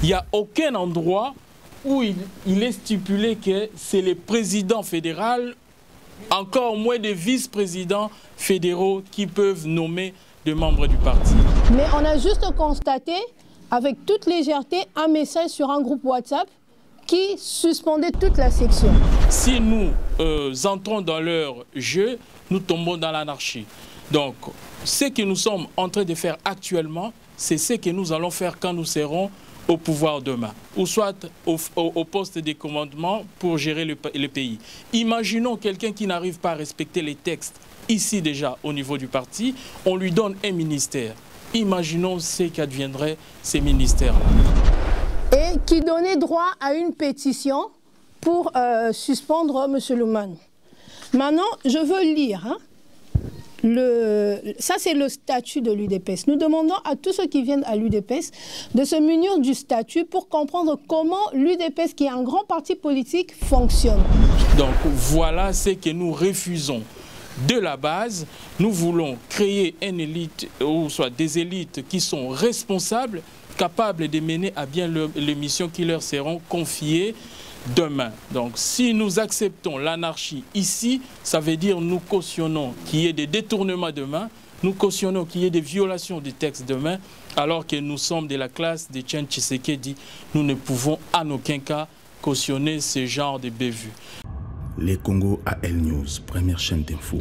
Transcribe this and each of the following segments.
Il n'y a aucun endroit où il est stipulé que c'est le président fédéral, encore moins des vice-présidents fédéraux qui peuvent nommer des membres du parti. Mais on a juste constaté, avec toute légèreté, un message sur un groupe WhatsApp qui suspendait toute la section. Si nous entrons dans leur jeu, nous tombons dans l'anarchie. Donc, ce que nous sommes en train de faire actuellement, c'est ce que nous allons faire quand nous serons au pouvoir demain, ou soit au poste de commandement pour gérer le pays. Imaginons quelqu'un qui n'arrive pas à respecter les textes ici déjà au niveau du parti, on lui donne un ministère. Imaginons ce qu'adviendraient ces ministères-là. Et qui donnait droit à une pétition pour suspendre M. Luman. Maintenant, je veux lire. Hein, ça, c'est le statut de l'UDPS. Nous demandons à tous ceux qui viennent à l'UDPS de se munir du statut pour comprendre comment l'UDPS, qui est un grand parti politique, fonctionne. Donc, voilà ce que nous refusons. De la base, nous voulons créer une élite, ou soit des élites qui sont responsables, capables de mener à bien les missions qui leur seront confiées demain. Donc, si nous acceptons l'anarchie ici, ça veut dire nous cautionnons qu'il y ait des détournements demain, nous cautionnons qu'il y ait des violations du texte demain, alors que nous sommes de la classe de Etienne Tshisekedi. Nous ne pouvons en aucun cas cautionner ce genre de bévues. Les Congo AL News, première chaîne d'info.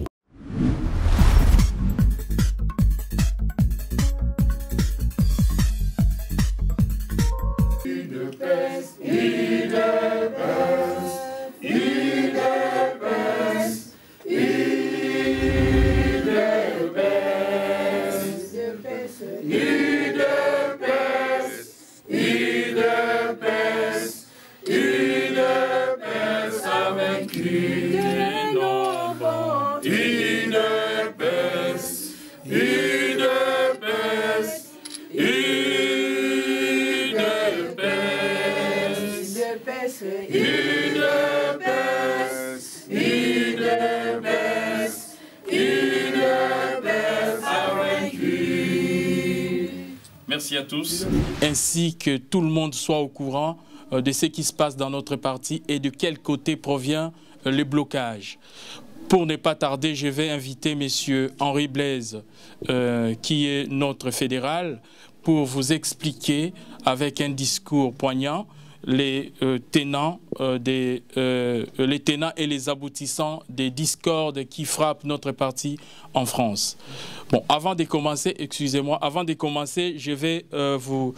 Merci à tous, ainsi que tout le monde soit au courant de ce qui se passe dans notre parti et de quel côté provient le blocage. Pour ne pas tarder, je vais inviter M. Henri Blaise, qui est notre fédéral, pour vous expliquer avec un discours poignant les tenants et les aboutissants des discordes qui frappent notre parti en France. Bon, avant de commencer, excusez-moi, avant de commencer, je vais vous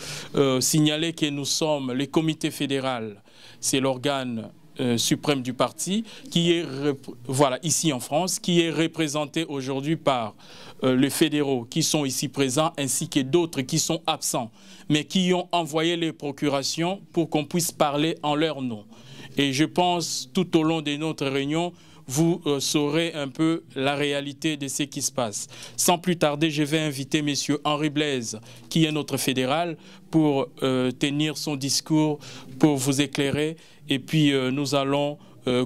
signaler que nous sommes le comité fédéral. C'est l'organe suprême du parti qui est, voilà, ici en France, qui est représenté aujourd'hui par les fédéraux qui sont ici présents ainsi que d'autres qui sont absents, mais qui ont envoyé les procurations pour qu'on puisse parler en leur nom. Et je pense, tout au long de notre réunion, vous saurez un peu la réalité de ce qui se passe. Sans plus tarder, je vais inviter M. Henri Blaise, qui est notre fédéral, pour tenir son discours, pour vous éclairer. Et puis, nous allons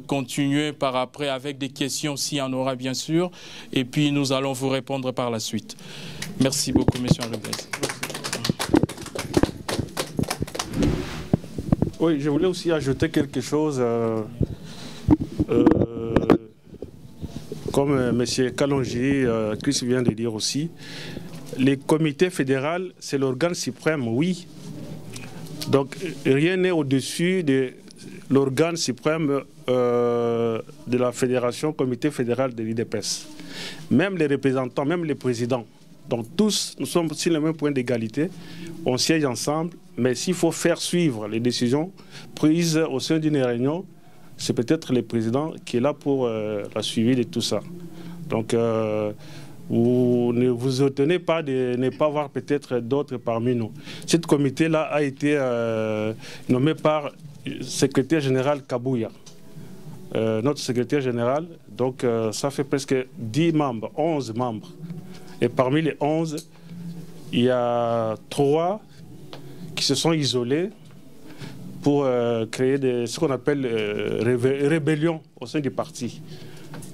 continuer par après avec des questions, s'il y en aura bien sûr. Et puis, nous allons vous répondre par la suite. Merci beaucoup, M. Henri Blaise. Oui, je voulais aussi ajouter quelque chose. Comme M. Kalonji, Chris vient de dire aussi, le comité fédéral, c'est l'organe suprême, oui. Donc, rien n'est au-dessus de l'organe suprême de la fédération, comité fédéral de l'UDPS. Même les représentants, même les présidents. Donc, tous, nous sommes sur le même point d'égalité. On siège ensemble, mais s'il faut faire suivre les décisions prises au sein d'une réunion, c'est peut-être le président qui est là pour la suivi de tout ça. Donc, vous ne vous étonnez pas de ne pas voir peut-être d'autres parmi nous. Ce comité-là a été nommé par le secrétaire général Kabouya, notre secrétaire général. Donc, ça fait presque 10 membres, 11 membres. Et parmi les 11, il y a 3 qui se sont isolés pour créer ce qu'on appelle rébellion au sein du parti.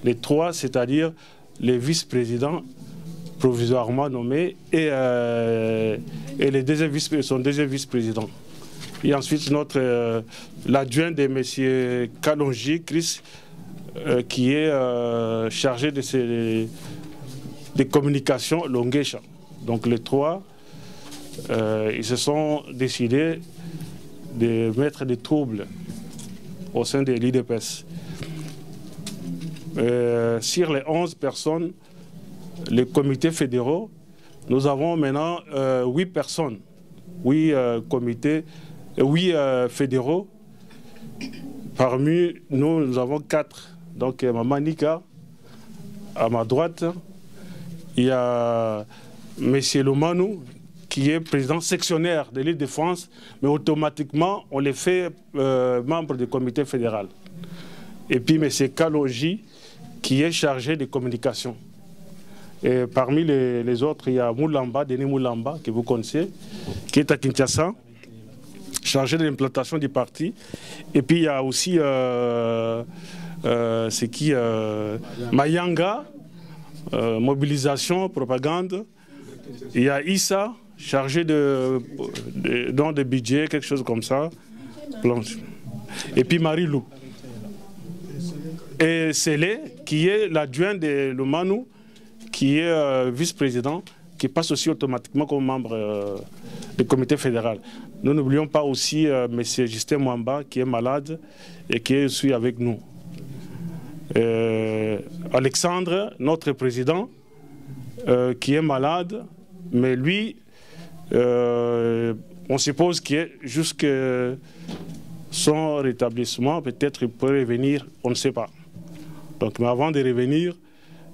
Les 3, c'est-à-dire les vice-présidents provisoirement nommés et son deuxième vice-président. Et ensuite, l'adjoint de M. Kalonji, Chris, qui est chargé des communications Longuecha. Donc les trois, ils se sont décidés de mettre des troubles au sein de l'UDPS. Sur les 11 personnes, les comités fédéraux, nous avons maintenant 8 personnes, 8 fédéraux. Parmi nous, nous avons 4. Donc, Maman Nika, à ma droite, il y a M. Lomanou, qui est président sectionnaire de l'Île-de-France, mais automatiquement, on les fait membres du comité fédéral. Et puis M. Kalonji, qui est chargé de communication. Et parmi les autres, il y a Moulamba, Denis Moulamba, que vous connaissez, qui est à Kinshasa, chargé de l'implantation du parti. Et puis il y a aussi Mayanga, mobilisation, propagande. Il y a Issa, chargé de budget, quelque chose comme ça. Et puis Marie-Lou. Et Sélé, qui est l'adjoint de Lomanou, qui est vice-président, qui passe aussi automatiquement comme membre du comité fédéral. Nous n'oublions pas aussi M. Justin Mwamba, qui est malade et qui est aussi avec nous. Alexandre, notre président, qui est malade, mais lui, on suppose qu'il est jusqu'à son rétablissement, peut-être il peut revenir, on ne sait pas. Donc, mais avant de revenir,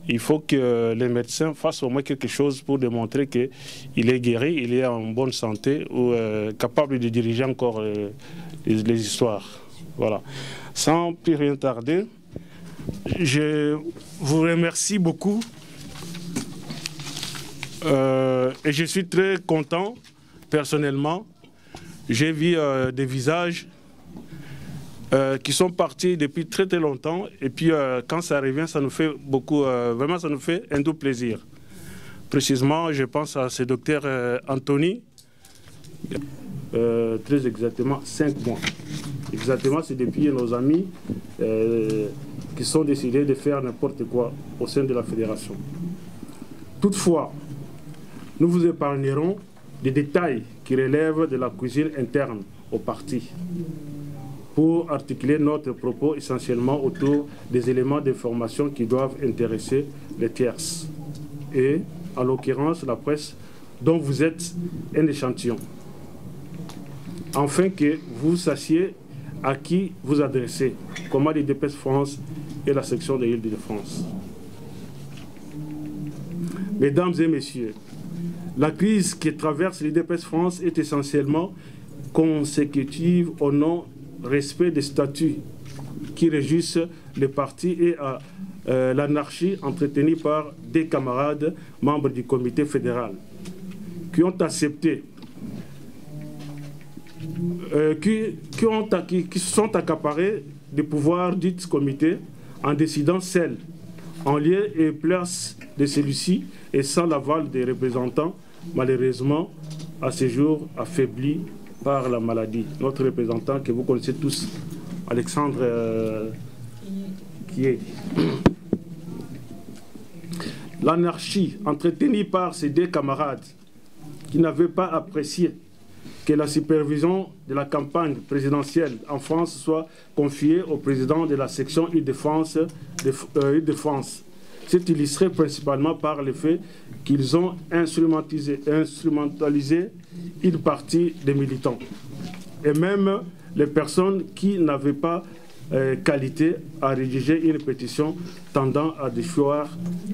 il faut que les médecins fassent au moins quelque chose pour démontrer qu'il est guéri, il est en bonne santé ou capable de diriger encore les histoires. Voilà. Sans plus rien tarder, je vous remercie beaucoup et je suis très content personnellement. J'ai vu des visages qui sont partis depuis très très longtemps et puis quand ça revient, ça nous fait beaucoup, vraiment ça nous fait un doux plaisir. Précisément, je pense à ce docteur Anthony, très exactement 5 mois. Exactement, c'est depuis nos amis qui sont décidés de faire n'importe quoi au sein de la fédération. Toutefois, nous vous épargnerons des détails qui relèvent de la cuisine interne au parti, pour articuler notre propos essentiellement autour des éléments d'information qui doivent intéresser les tierces, et en l'occurrence la presse dont vous êtes un échantillon, afin que vous sachiez à qui vous adressez, comment l'UDPS France et la section de l'Île-de-France. Mesdames et messieurs, la crise qui traverse l'UDPS France est essentiellement consécutive au non-respect des statuts qui régissent le parti et à l'anarchie entretenue par des camarades membres du comité fédéral qui ont accepté, qui se sont accaparés des pouvoirs dits comité en décidant seul, en lieu et place de celui-ci et sans l'aval des représentants, malheureusement, à ce jour affaiblis par la maladie. Notre représentant que vous connaissez tous, Alexandre Kiedi. L'anarchie entretenue par ces deux camarades qui n'avaient pas apprécié que la supervision de la campagne présidentielle en France soit confiée au président de la section Île-de-France. C'est illustré principalement par le fait qu'ils ont instrumentalisé une partie des militants. Et même les personnes qui n'avaient pas qualité à rédiger une pétition tendant à déchoir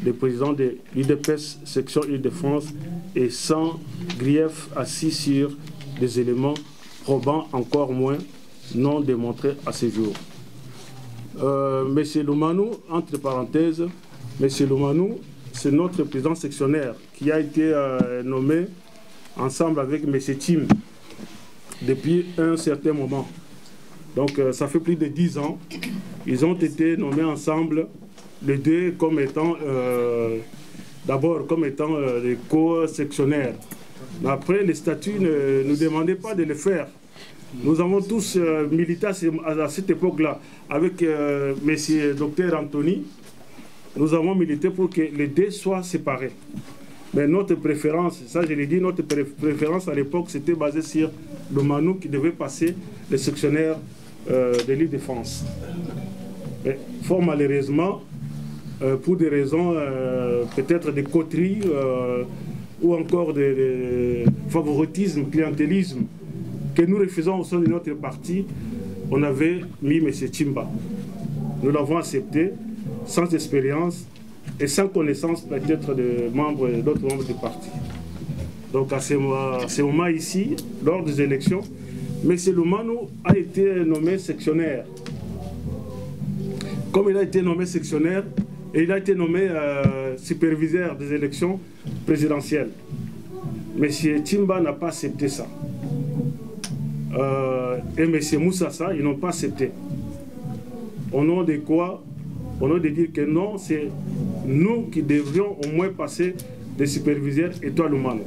le président de l'UDPS section Île-de-France et sans grief assis sur des éléments probants, encore moins non démontrés à ce jour. Monsieur Lomanou, entre parenthèses, Monsieur Lomanou, c'est notre président sectionnaire qui a été nommé ensemble avec Monsieur Tim depuis un certain moment. Donc ça fait plus de 10 ans. Ils ont été nommés ensemble, les deux comme étant, d'abord comme étant les co-sectionnaires. Après, les statuts ne nous demandaient pas de le faire. Nous avons tous milité à cette époque-là avec M. Dr Anthony. Nous avons milité pour que les deux soient séparés. Mais notre préférence, ça je l'ai dit, notre préférence à l'époque, c'était basé sur le Manou qui devait passer les sectionnaires de l'Île-de-France. Mais fort malheureusement, pour des raisons peut-être de coterie ou encore de favoritisme, clientélisme, que nous refusons au sein de notre parti, on avait mis M. Tchimba. Nous l'avons accepté sans expérience et sans connaissance peut-être d'autres membres du parti. Donc à ce moment ici, lors des élections, M. Lumanou a été nommé sectionnaire. Comme il a été nommé sectionnaire, et il a été nommé superviseur des élections présidentielles. M. Tchimba n'a pas accepté ça. Et M. Moussassa, ils n'ont pas accepté. Au nom de quoi? Au nom de dire que non, c'est nous qui devrions au moins passer des superviseurs et toi, Lumanou.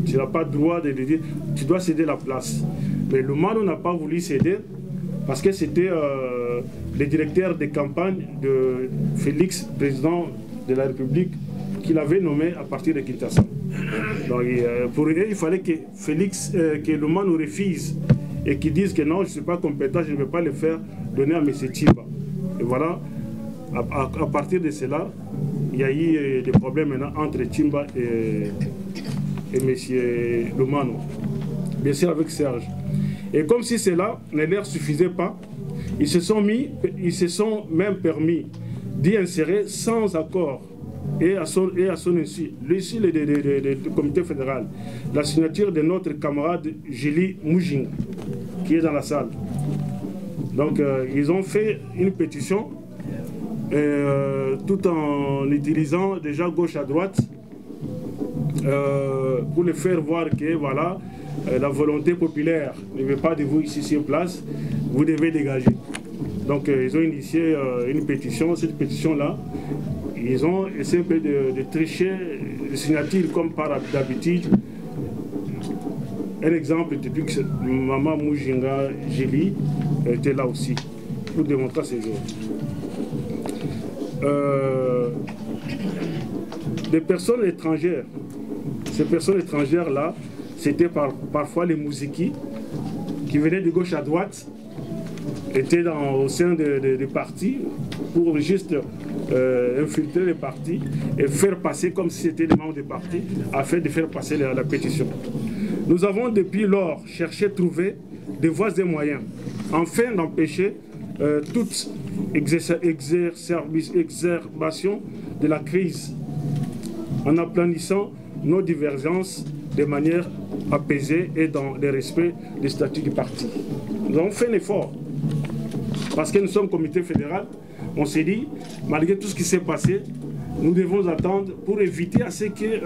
Tu n'as pas le droit de dire, tu dois céder la place. Mais Lumanou n'a pas voulu céder parce que c'était le directeur de campagne de Félix, président de la République, qu'il avait nommé à partir de Kinshasa. Donc, pour eux, il fallait que que Lumanou refuse et qu'il dise que non, je ne suis pas compétent, je ne vais pas le faire donner à M. Tchimba. Et voilà, à partir de cela, il y a eu des problèmes maintenant entre Tchimba et M. Lumanou. Bien sûr avec Serge. Et comme si cela ne leur suffisait pas, ils se sont même permis d'y insérer sans accord et à son insu, l'issue du comité fédéral, la signature de notre camarade Julie Moujing, qui est dans la salle. Donc ils ont fait une pétition tout en utilisant déjà gauche à droite pour les faire voir que voilà, la volonté populaire ne veut pas de vous ici sur place, vous devez dégager. Donc ils ont initié une pétition. Cette pétition-là, ils ont essayé un peu de tricher les signatures comme par d'habitude. Un exemple typique, c'est Maman Moujinga Géli était là aussi pour démontrer ces jours. Des personnes étrangères, ces personnes étrangères-là, c'était parfois les Mouziki qui venaient de gauche à droite, étaient au sein des partis pour juste infiltrer les partis et faire passer comme si c'était des membres des partis afin de faire passer la pétition. Nous avons depuis lors cherché à trouver des voies et moyens afin d'empêcher toute exacerbation de la crise en aplanissant nos divergences de manière apaisée et dans le respect des statuts du parti. Nous avons fait un effort parce que nous sommes comité fédéral. On s'est dit, malgré tout ce qui s'est passé, nous devons attendre pour éviter à ce que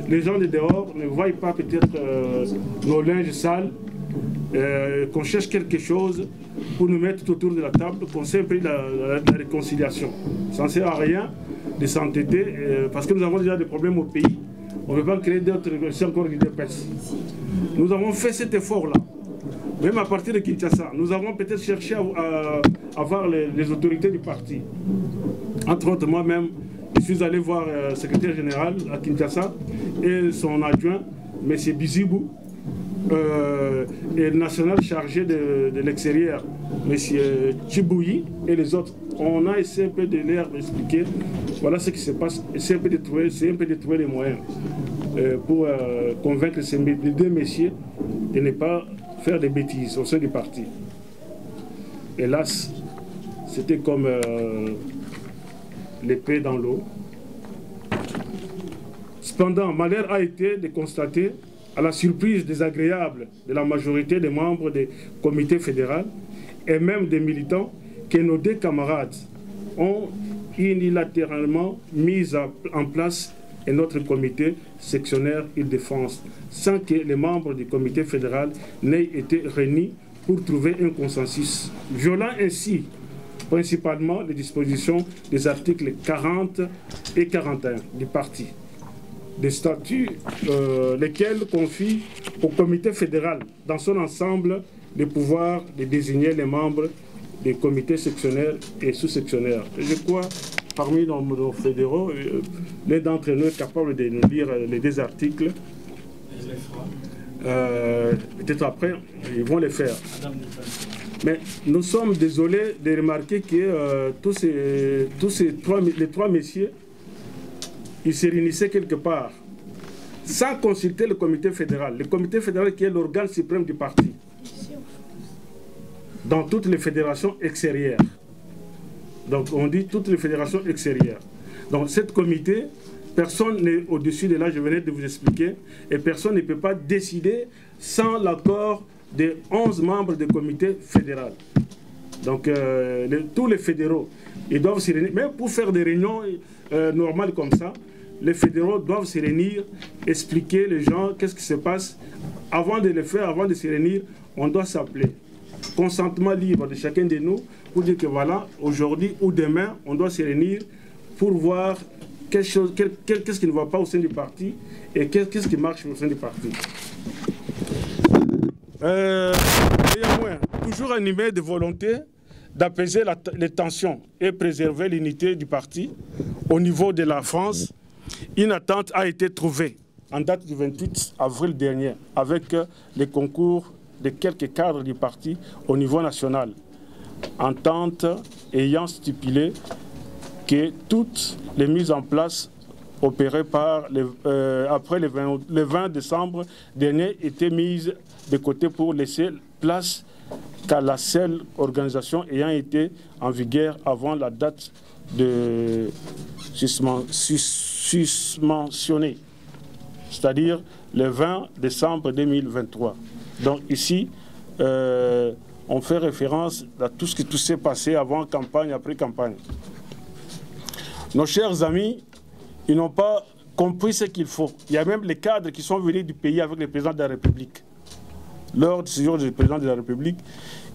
les gens de dehors ne voient pas peut-être nos linges sales, qu'on cherche quelque chose pour nous mettre autour de la table, qu'on sait un peu la réconciliation. Ça ne sert à rien de s'entêter parce que nous avons déjà des problèmes au pays. On ne veut pas créer d'autres, c'est encore une dépense. Nous avons fait cet effort-là. Même à partir de Kinshasa, nous avons peut-être cherché à voir les autorités du parti. Entre autres, moi-même, je suis allé voir le secrétaire général à Kinshasa et son adjoint, M. Bizibou, et le national chargé de l'extérieur, M. Tchibouyi et les autres. On a essayé un peu de leur expliquer, voilà ce qui se passe, essayer un peu de trouver les moyens pour convaincre ces deux messieurs de ne pas faire des bêtises au sein du parti. Hélas, c'était comme l'épée dans l'eau. Cependant, malheur a été de constater, à la surprise désagréable de la majorité des membres du comité fédéral et même des militants, que nos deux camarades ont unilatéralement mis en place notre comité sectionnaire Île-de-France, sans que les membres du comité fédéral n'aient été réunis pour trouver un consensus, violant ainsi principalement les dispositions des articles 40 et 41 du parti. des statuts, lesquels confient au comité fédéral dans son ensemble le pouvoir de désigner les membres des comités sectionnaires et sous-sectionnaires. Je crois, parmi nos fédéraux, l'un d'entre nous est capable de nous lire les deux articles. Peut-être après, ils vont les faire. Mais nous sommes désolés de remarquer que les trois messieurs, ils se réunissaient quelque part, sans consulter le comité fédéral. Le comité fédéral qui est l'organe suprême du parti, dans toutes les fédérations extérieures. Donc on dit toutes les fédérations extérieures. Donc ce comité, personne n'est au-dessus de là, je venais de vous expliquer, et personne ne peut pas décider sans l'accord des 11 membres du comité fédéral. Donc tous les fédéraux, ils doivent se réunir, même pour faire des réunions normales comme ça, les fédéraux doivent se réunir, expliquer les gens qu'est-ce qui se passe. Avant de le faire, avant de se réunir, on doit s'appeler. Consentement libre de chacun de nous pour dire que voilà, aujourd'hui ou demain, on doit se réunir pour voir qu'est-ce qui ne va pas au sein du parti et qu'est-ce qui marche au sein du parti. Néanmoins, toujours animé de volonté d'apaiser les tensions et préserver l'unité du parti au niveau de la France, une entente a été trouvée en date du 28 avril dernier avec les concours de quelques cadres du parti au niveau national. Entente ayant stipulé que toutes les mises en place opérées après le 20 décembre dernier étaient mises de côté pour laisser place qu'à la seule organisation ayant été en vigueur avant la date de susmentionnée, c'est-à-dire le 20 décembre 2023. Donc ici, on fait référence à tout ce qui s'est passé avant campagne, après campagne. Nos chers amis, ils n'ont pas compris ce qu'il faut. Il y a même les cadres qui sont venus du pays avec le président de la République. Lors du séjour du président de la République,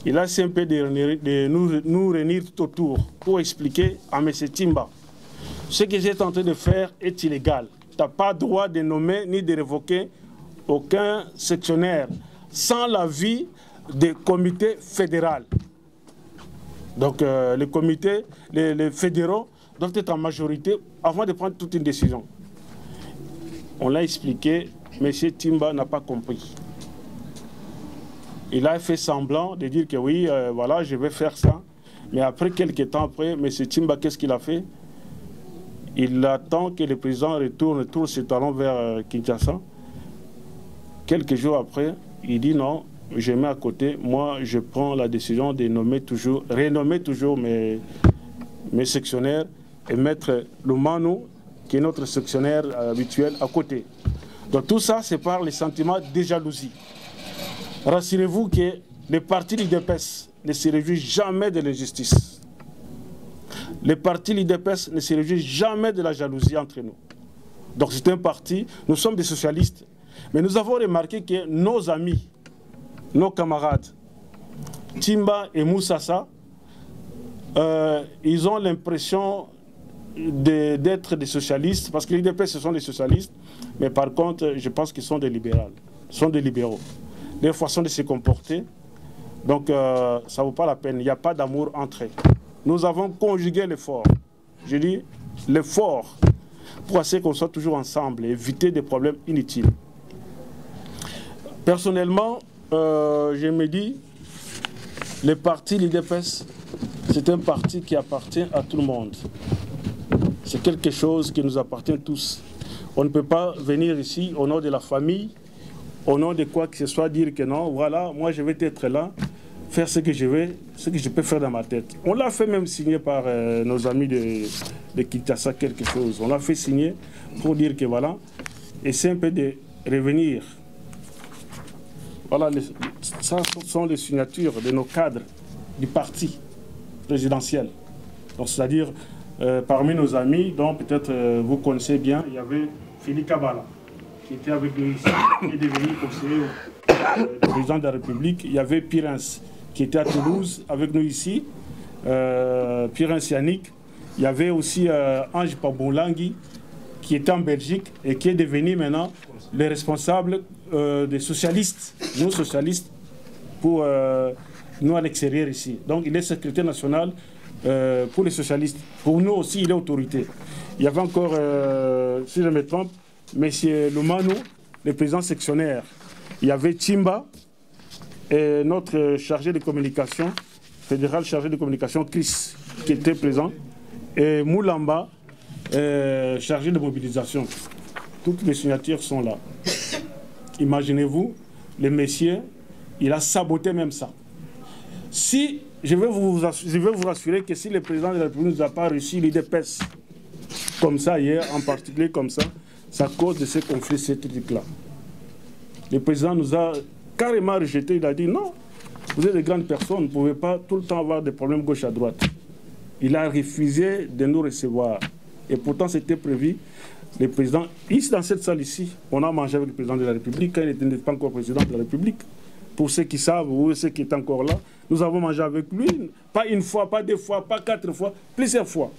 il a essayé un peu de nous réunir tout autour pour expliquer à M. Timba ce que j'ai tenté de faire est illégal. Tu n'as pas droit de nommer ni de révoquer aucun sectionnaire sans l'avis des comités fédéraux. Donc les fédéraux doivent être en majorité avant de prendre toute une décision. On l'a expliqué, M. Timba n'a pas compris. Il a fait semblant de dire que oui, voilà, je vais faire ça. Mais après, quelques temps après, M. Timba, qu'est-ce qu'il a fait? Il attend que le président retourne ses talons vers Kinshasa. Quelques jours après, il dit non, je mets à côté. Moi, je prends la décision de renommer toujours mes sectionnaires et mettre le Manu, qui est notre sectionnaire habituel, à côté. Donc tout ça, c'est par les sentiments de jalousie. Rassurez-vous que les partis l'UDPS ne se réjouissent jamais de l'injustice. Les partis l'UDPS ne se réjouissent jamais de la jalousie entre nous. Donc c'est un parti, nous sommes des socialistes, mais nous avons remarqué que nos amis, nos camarades, Timba et Moussassa, ils ont l'impression d'être des socialistes, parce que l'UDPS ce sont des socialistes, mais par contre, je pense qu'ils sont des libéraux. Leur façon de se comporter, donc ça ne vaut pas la peine, il n'y a pas d'amour entre eux. Nous avons conjugué l'effort, je dis l'effort, pour essayer qu'on soit toujours ensemble et éviter des problèmes inutiles. Personnellement, je me dis, le parti l'UDPS, c'est un parti qui appartient à tout le monde. C'est quelque chose qui nous appartient tous. On ne peut pas venir ici au nom de la famille, au nom de quoi que ce soit, dire que non, voilà, moi je vais être là, faire ce que je veux, ce que je peux faire dans ma tête. On l'a fait même signer par nos amis de Kinshasa quelque chose. On l'a fait signer pour dire que voilà, et c'est un peu de revenir. Voilà, ça sont les signatures de nos cadres du parti présidentiel. Donc c'est-à-dire, parmi nos amis, dont peut-être vous connaissez bien, il y avait Philippe Kabala, qui était avec nous ici, qui est devenu conseiller du président de la République. Il y avait Pirens, qui était à Toulouse, avec nous ici, Pirens Yannick. Il y avait aussi Ange Paboulangi, qui était en Belgique et qui est devenu maintenant le responsable des socialistes, nous socialistes, pour nous à l'extérieur ici. Donc il est secrétaire national pour les socialistes. Pour nous aussi, il est autorité. Il y avait encore, si je me trompe, M. Lumanu, le président sectionnaire. Il y avait Timba et notre chargé de communication, fédéral chargé de communication, Chris, qui était présent, et Moulamba, chargé de mobilisation. Toutes les signatures sont là. Imaginez-vous, le messieurs, il a saboté même ça. Si, je vais vous rassurer que si le président de la République ne nous a pas reçu l'IDPS, comme ça hier, en particulier comme ça, c'est à cause de ces conflits, ces trucs-là. Le président nous a carrément rejeté, il a dit non, vous êtes de grandes personnes, vous ne pouvez pas tout le temps avoir des problèmes gauche à droite. Il a refusé de nous recevoir. Et pourtant, c'était prévu. Le président, ici dans cette salle ici, on a mangé avec le président de la République quand il n'était pas encore président de la République. Pour ceux qui savent ou ceux qui étaient encore là, nous avons mangé avec lui, pas une fois, pas deux fois, pas 4 fois, plusieurs fois.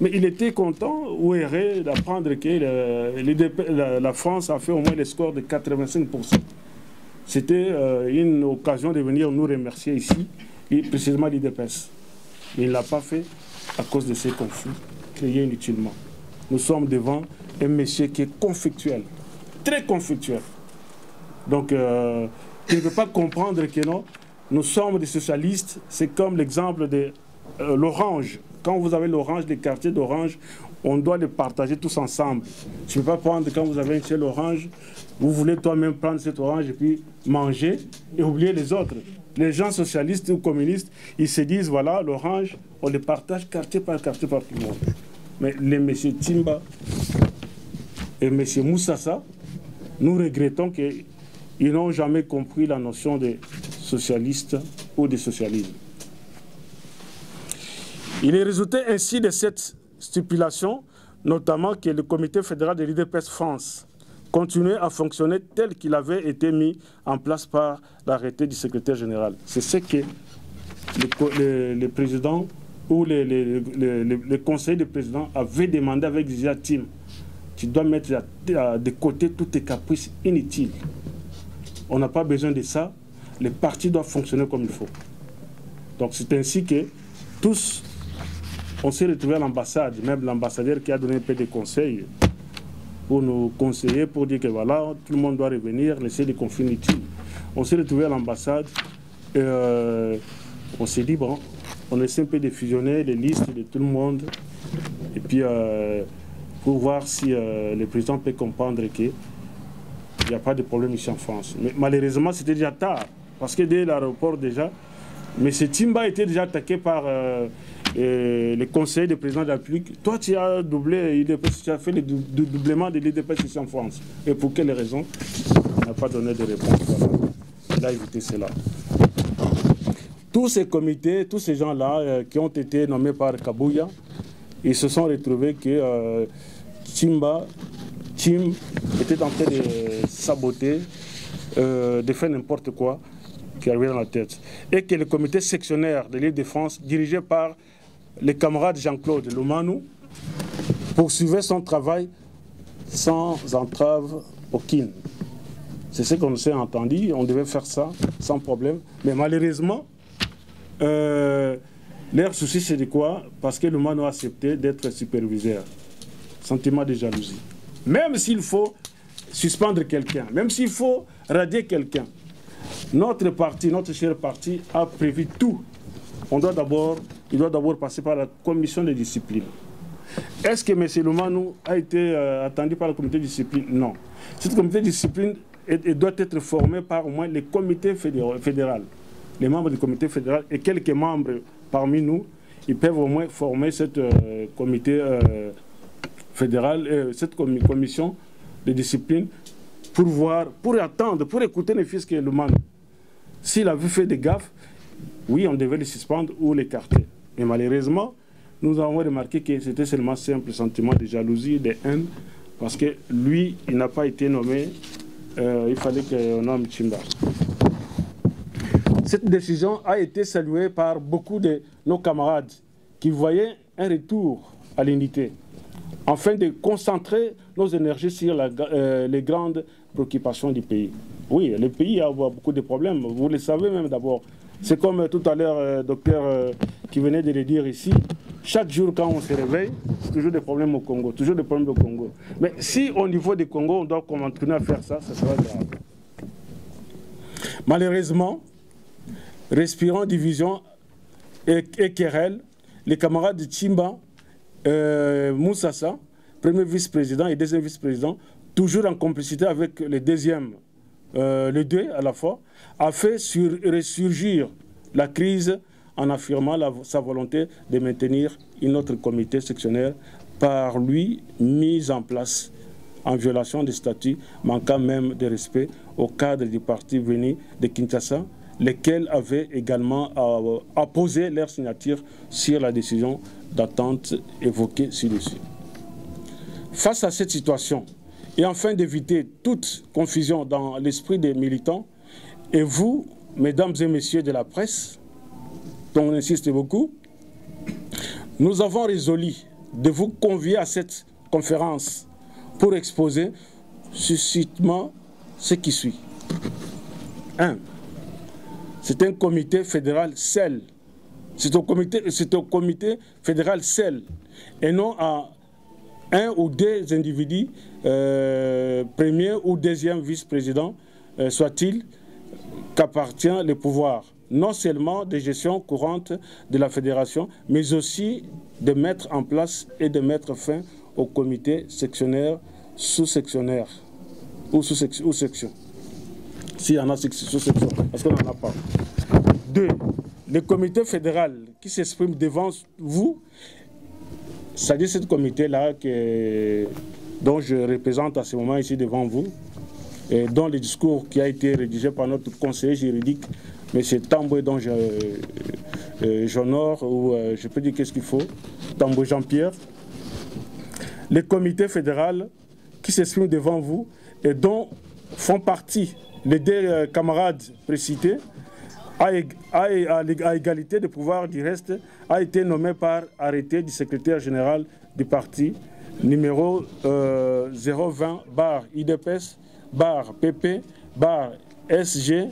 Mais il était content ou heureux d'apprendre que la France a fait au moins le score de 85%. C'était une occasion de venir nous remercier ici, et précisément l'IDPS. Mais il ne l'a pas fait à cause de ces conflits créés inutilement. Nous sommes devant un monsieur qui est conflictuel, très conflictuel. Donc, il ne peut pas comprendre que non, nous sommes des socialistes. C'est comme l'exemple de l'orange. Quand vous avez l'orange, les quartiers d'orange, on doit les partager tous ensemble. Tu ne peux pas prendre, quand vous avez une seule orange, vous voulez toi-même prendre cette orange et puis manger et oublier les autres. Les gens socialistes ou communistes, ils se disent, voilà, l'orange, on les partage quartier par tout le monde. Mais les M. Timba et M. Moussassa, nous regrettons qu'ils n'ont jamais compris la notion de socialiste ou de socialisme. Il est résulté ainsi de cette stipulation, notamment que le comité fédéral de l'IDPS France continuait à fonctionner tel qu'il avait été mis en place par l'arrêté du secrétaire général. C'est ce que le président ou le conseil du président avait demandé avec Ziatim. Tu dois mettre de côté tous tes caprices inutiles. On n'a pas besoin de ça. Les partis doivent fonctionner comme il faut. Donc c'est ainsi que tous, on s'est retrouvés à l'ambassade, même l'ambassadeur qui a donné un peu de conseils pour nous conseiller, pour dire que voilà, tout le monde doit revenir, laisser des conflits inutiles. On s'est retrouvés à l'ambassade et on s'est dit, bon, on essaie un peu de fusionner les listes de tout le monde et puis pour voir si le président peut comprendre qu'il n'y a pas de problème ici en France. Mais malheureusement, c'était déjà tard, parce que dès l'aéroport déjà, M. Timba était déjà attaqué par le conseil du président de la République. Toi, tu as doublé l'IDPS, tu as fait le doublement de l'IDPS ici en France. Et pour quelle raison? Il n'a pas donné de réponse. Voilà. Il a évité cela. Tous ces comités, tous ces gens-là qui ont été nommés par Kabouya, ils se sont retrouvés que Tim était en train de saboter, de faire n'importe quoi qui arrivait dans la tête. Et que le comité sectionnaire de l'Île-de-France, dirigé par le camarade Jean-Claude Lumanu, poursuivait son travail sans entrave aucune. C'est ce qu'on s'est entendu, on devait faire ça sans problème. Mais malheureusement, leur souci c'est de quoi? Parce que Lumanu a accepté d'être superviseur. Sentiment de jalousie. Même s'il faut suspendre quelqu'un, même s'il faut radier quelqu'un, notre parti, notre cher parti, a prévu tout. Il doit d'abord passer par la commission de discipline. Est-ce que M. Lumanu a été attendu par le comité de discipline? Non. Cette comité de discipline doit être formé par au moins le comité fédéral. Les membres du comité fédéral et quelques membres parmi nous, ils peuvent au moins former cette comité fédéral, cette commission de discipline pour voir, pour attendre, pour écouter le fils qui est Lumanu. S'il avait fait des gaffes, oui, on devait le suspendre ou l'écarter. Mais malheureusement, nous avons remarqué que c'était seulement simple sentiment de jalousie, de haine, parce que lui, il n'a pas été nommé, il fallait qu'on nomme Timba. Cette décision a été saluée par beaucoup de nos camarades qui voyaient un retour à l'unité. afin de concentrer nos énergies sur les grandes préoccupations du pays. Oui, le pays a beaucoup de problèmes, vous le savez même d'abord. C'est comme tout à l'heure, docteur qui venait de le dire ici, chaque jour quand on se réveille, c'est toujours des problèmes au Congo, toujours des problèmes au Congo. Mais si au niveau du Congo, on doit continuer à faire ça, ça sera grave. Malheureusement, respirant division et querelle, les camarades de Tshimba, Moussassa, premier vice-président et deuxième vice-président, toujours en complicité avec les deux à la fois, a fait ressurgir la crise en affirmant sa volonté de maintenir un autre comité sectionnaire par lui mis en place en violation des statuts, manquant même de respect au cadre du parti venu de Kinshasa, lesquels avaient également apposé leur signature sur la décision d'attente évoquée ci-dessus. Face à cette situation, et afin d'éviter toute confusion dans l'esprit des militants, et vous, mesdames et messieurs de la presse, dont on insiste beaucoup, nous avons résolu de vous convier à cette conférence pour exposer succinctement ce qui suit. 1. C'est un comité fédéral seul. C'est au comité fédéral seul et non à un ou deux individus, premier ou deuxième vice-président, soit-il, qu'appartient le pouvoir, non seulement de gestion courante de la fédération, mais aussi de mettre en place et de mettre fin au comité sectionnaire, sous-sectionnaire ou sous-section. S'il y en a sous-section, parce qu'on n'en a pas. 2. Le comité fédéral qui s'exprime devant vous, c'est-à-dire ce comité-là dont je représente à ce moment ici devant vous, et dont le discours qui a été rédigé par notre conseiller juridique, M. Tamboué, dont j'honore, ou je peux dire qu'est-ce qu'il faut, Tamboué Jean-Pierre, le comité fédéral qui s'exprime devant vous et dont font partie les deux camarades précités, à égalité de pouvoir du reste, a été nommé par arrêté du secrétaire général du parti, numéro 020 IDPS PP SG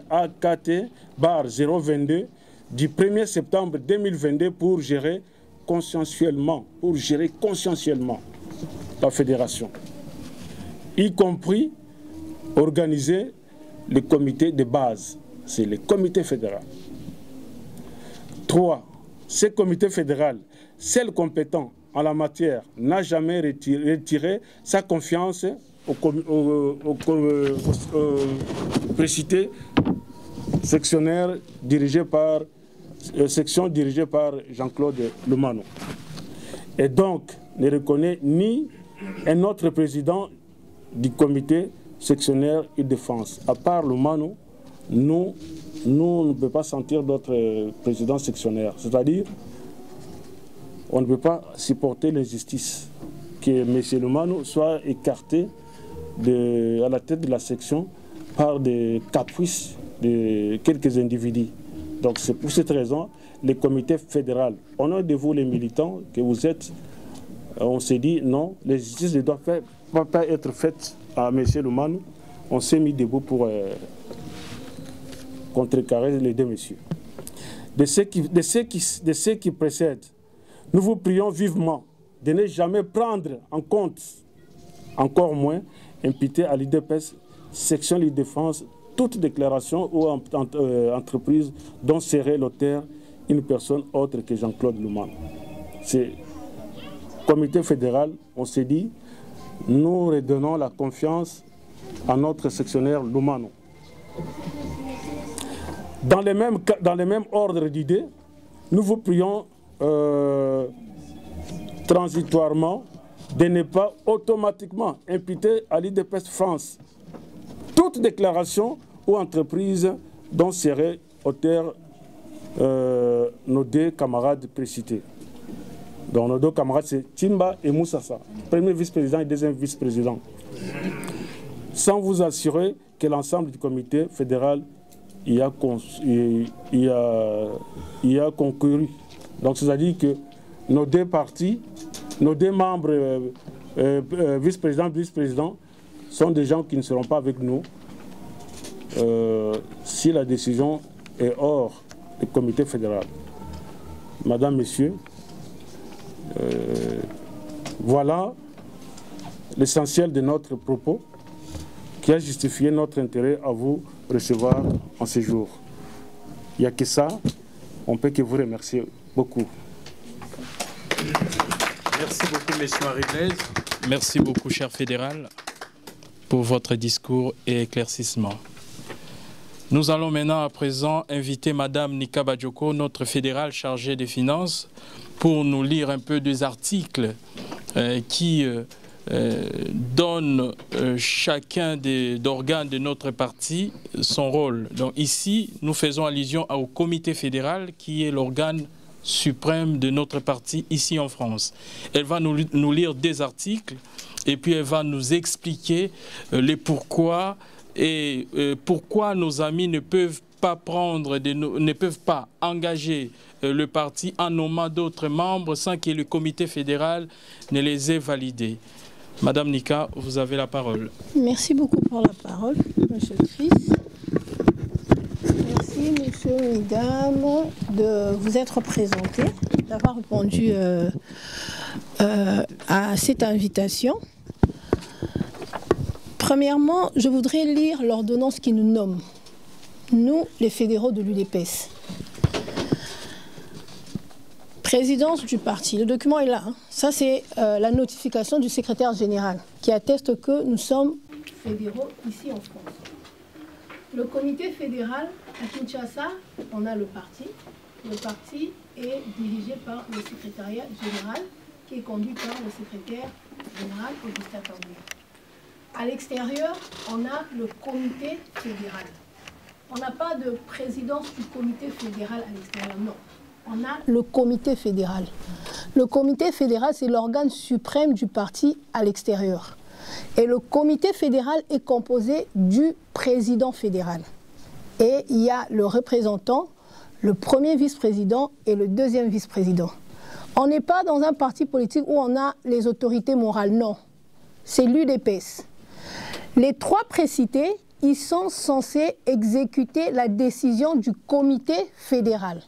AKT 022 du 1er septembre 2022 pour gérer conscientiellement la fédération, y compris organiser le comité de base, c'est le comité fédéral. 3. Ce comité fédéral, seul compétent en la matière, n'a jamais retiré sa confiance au précité sectionnaire dirigé par section dirigée par Jean-Claude Lumano. Et donc ne reconnaît ni un autre président du comité sectionnaire et défense. À part Lumano, nous ne pouvons pas sentir d'autres présidents sectionnaires. C'est-à-dire, on ne peut pas supporter l'injustice que M. Lumano soit écarté à la tête de la section par des caprices de quelques individus. Donc c'est pour cette raison, le comité fédéral, au nom de vous les militants que vous êtes, on s'est dit non, la justice ne doit pas être faite à M. Lumano. On s'est mis debout pour contrecarrer les deux messieurs. De ceux qui précèdent, nous vous prions vivement de ne jamais prendre en compte, encore moins, imputer à l'IDPS, section de défense, toute déclaration ou entreprise dont serait l'auteur une personne autre que Jean-Claude Lumano. C'est comité fédéral, on s'est dit, nous redonnons la confiance à notre sectionnaire Lumano. Dans le même ordre d'idées, nous vous prions transitoirement de ne pas automatiquement imputer à l'IDPS France toute déclaration ou entreprise dont seraient auteurs nos deux camarades précités. Donc nos deux camarades, c'est Tshimba et Moussassa, premier vice-président et deuxième vice-président. Sans vous assurer que l'ensemble du comité fédéral y a concouru. Donc c'est-à-dire que nos deux partis, nos deux membres vice-présidents, vice-présidents, sont des gens qui ne seront pas avec nous si la décision est hors du comité fédéral. Madame, Messieurs, voilà l'essentiel de notre propos qui a justifié notre intérêt à vous recevoir en ce jour. Il n'y a que ça, on peut que vous remercier beaucoup. Merci beaucoup, M. Marie-Blaise. Merci beaucoup, cher fédéral, pour votre discours et éclaircissement. Nous allons maintenant à présent inviter Madame Nika Badioko, notre fédérale chargée des finances, pour nous lire un peu des articles qui donnent chacun des organes de notre parti son rôle. Donc ici, nous faisons allusion au comité fédéral qui est l'organe suprême de notre parti ici en France. Elle va nous lire des articles et puis elle va nous expliquer les pourquoi et pourquoi nos amis ne peuvent pas engager le parti en nommant d'autres membres sans que le comité fédéral ne les ait validés. Madame Nika, vous avez la parole. Merci beaucoup pour la parole, Monsieur Chris. Merci, Messieurs, Mesdames, de vous être présentés, d'avoir répondu à cette invitation. Premièrement, je voudrais lire l'ordonnance qui nous nomme, nous, les fédéraux de l'UDPS. Présidence du parti, le document est là. Hein. Ça, c'est la notification du secrétaire général qui atteste que nous sommes fédéraux ici en France. Le comité fédéral à Kinshasa, on a le parti. Le parti est dirigé par le secrétariat général qui est conduit par le secrétaire général Augustin Tambouya. À l'extérieur, on a le comité fédéral. On n'a pas de présidence du comité fédéral à l'extérieur, non. On a le comité fédéral. Le comité fédéral, c'est l'organe suprême du parti à l'extérieur. Et le comité fédéral est composé du président fédéral. Et il y a le représentant, le premier vice-président et le deuxième vice-président. On n'est pas dans un parti politique où on a les autorités morales, non. C'est l'UDPS. Les trois précités, ils sont censés exécuter la décision du comité fédéral.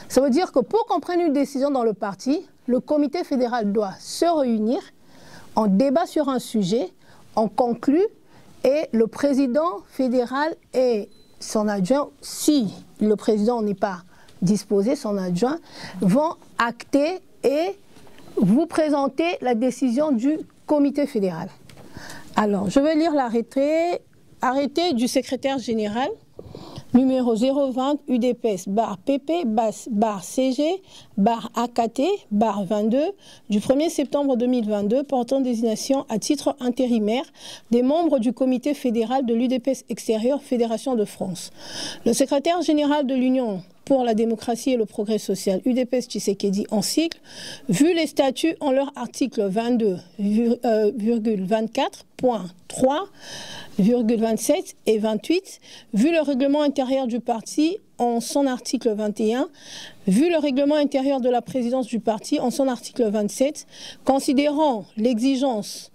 Ça veut dire que pour qu'on prenne une décision dans le parti, le comité fédéral doit se réunir, on débat sur un sujet, on conclut et le président fédéral et son adjoint, si le président n'est pas disposé, son adjoint, vont acter et vous présenter la décision du comité fédéral. Alors, je vais lire l'arrêté du secrétaire général, numéro 020 UDPS, barre PP, barre CG, barre AKT, barre 22, du 1er septembre 2022, portant désignation à titre intérimaire des membres du comité fédéral de l'UDPS extérieur, Fédération de France. Le secrétaire général de l'Union pour la démocratie et le progrès social, UDPS Tshisekedi en cycle, vu les statuts en leur article 22,24.3,27 et 28, vu le règlement intérieur du parti en son article 21, vu le règlement intérieur de la présidence du parti en son article 27, considérant l'exigence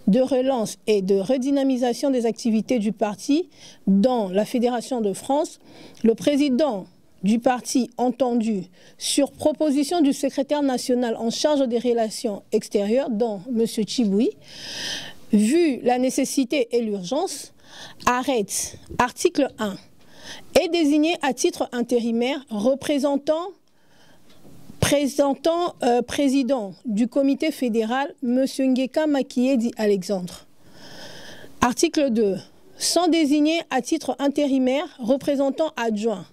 de relance et de redynamisation des activités du parti dans la Fédération de France, le président du parti entendu sur proposition du secrétaire national en charge des relations extérieures, dont M. Chiboui, vu la nécessité et l'urgence, arrête, article 1, est désigné à titre intérimaire président du comité fédéral, M. Ngeka Makiedi Alexandre. Article 2, sont désignés à titre intérimaire représentant adjoint.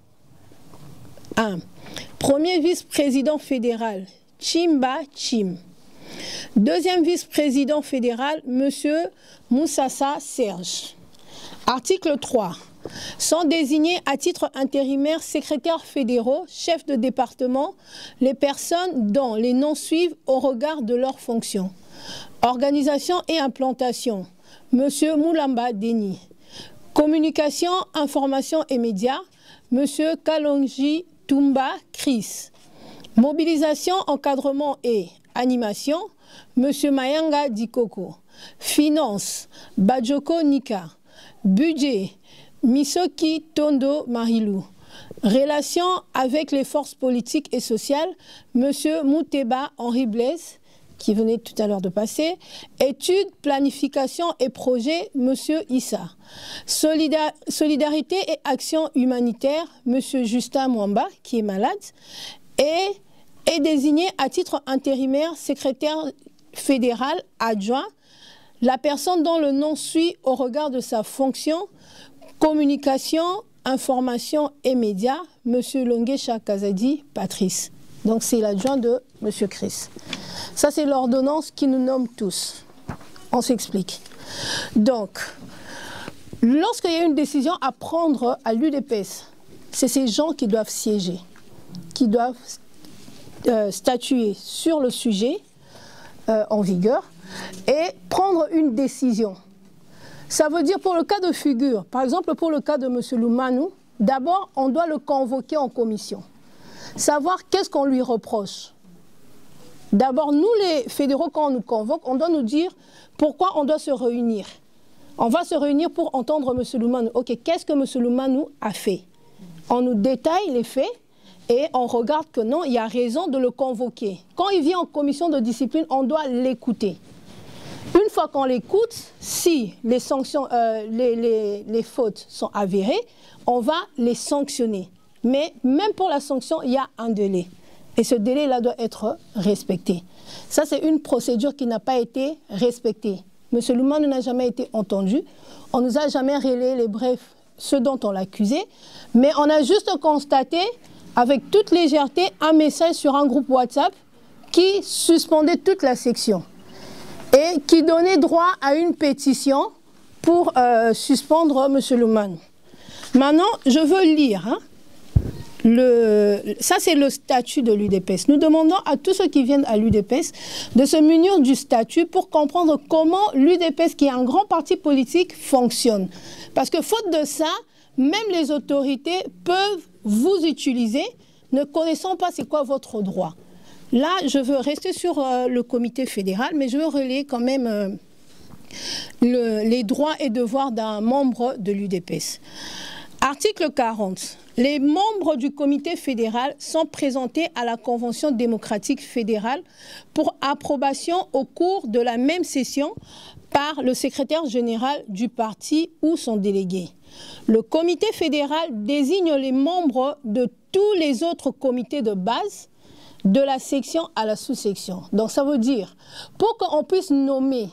1. Premier vice-président fédéral, Chimba Chim. Deuxième vice-président fédéral, M. Moussassa Serge. Article 3. Sont désignés à titre intérimaire secrétaires fédéraux, chefs de département, les personnes dont les noms suivent au regard de leurs fonctions. Organisation et implantation, M. Moulamba Deni. Communication, information et médias, M. Kalonji Toumba Chris. Mobilisation, encadrement et animation, M. Mayanga Dikoko. Finance, Bajoko Nika. Budget, Misoki Tondo Marilou. Relations avec les forces politiques et sociales, M. Mouteba Henri Blaise, qui venait tout à l'heure de passer. Études, planification et projet, M. Issa. Solidarité et action humanitaire, M. Justin Mwamba, qui est malade. Et est désigné à titre intérimaire secrétaire fédéral adjoint la personne dont le nom suit au regard de sa fonction, communication, information et médias, M. Longesha Kazadi Patrice. Donc c'est l'adjoint de M. Chris. Ça c'est l'ordonnance qui nous nomme tous. On s'explique. Donc, lorsqu'il y a une décision à prendre à l'UDPS, c'est ces gens qui doivent siéger, qui doivent statuer sur le sujet en vigueur et prendre une décision. Ça veut dire pour le cas de figure, par exemple pour le cas de M. Loumanou, d'abord on doit le convoquer en commission. Savoir qu'est-ce qu'on lui reproche. D'abord nous les fédéraux quand on nous convoque, on doit nous dire pourquoi on doit se réunir. On va se réunir pour entendre M. Loumanou. Ok, qu'est-ce que M. Loumanou a fait? On nous détaille les faits et on regarde que non, il y a raison de le convoquer. Quand il vient en commission de discipline, on doit l'écouter. Une fois qu'on l'écoute, si les sanctions, les fautes sont avérées, on va les sanctionner. Mais même pour la sanction, il y a un délai. Et ce délai-là doit être respecté. Ça, c'est une procédure qui n'a pas été respectée. M. Loumanou n'a jamais été entendu. On ne nous a jamais relayé les brefs, ce dont on l'accusait. Mais on a juste constaté, avec toute légèreté, un message sur un groupe WhatsApp qui suspendait toute la section et qui donnait droit à une pétition pour suspendre M. Loumanou. Maintenant, je veux lire. Ça, c'est le statut de l'UDPS. Nous demandons à tous ceux qui viennent à l'UDPS de se munir du statut pour comprendre comment l'UDPS, qui est un grand parti politique, fonctionne. Parce que faute de ça, même les autorités peuvent vous utiliser, ne connaissant pas c'est quoi votre droit. Là, je veux rester sur le comité fédéral, mais je veux relayer quand même les droits et devoirs d'un membre de l'UDPS. Article 40. Les membres du comité fédéral sont présentés à la Convention démocratique fédérale pour approbation au cours de la même session par le secrétaire général du parti ou son délégué. Le comité fédéral désigne les membres de tous les autres comités de base, de la section à la sous-section. Donc ça veut dire, pour qu'on puisse nommer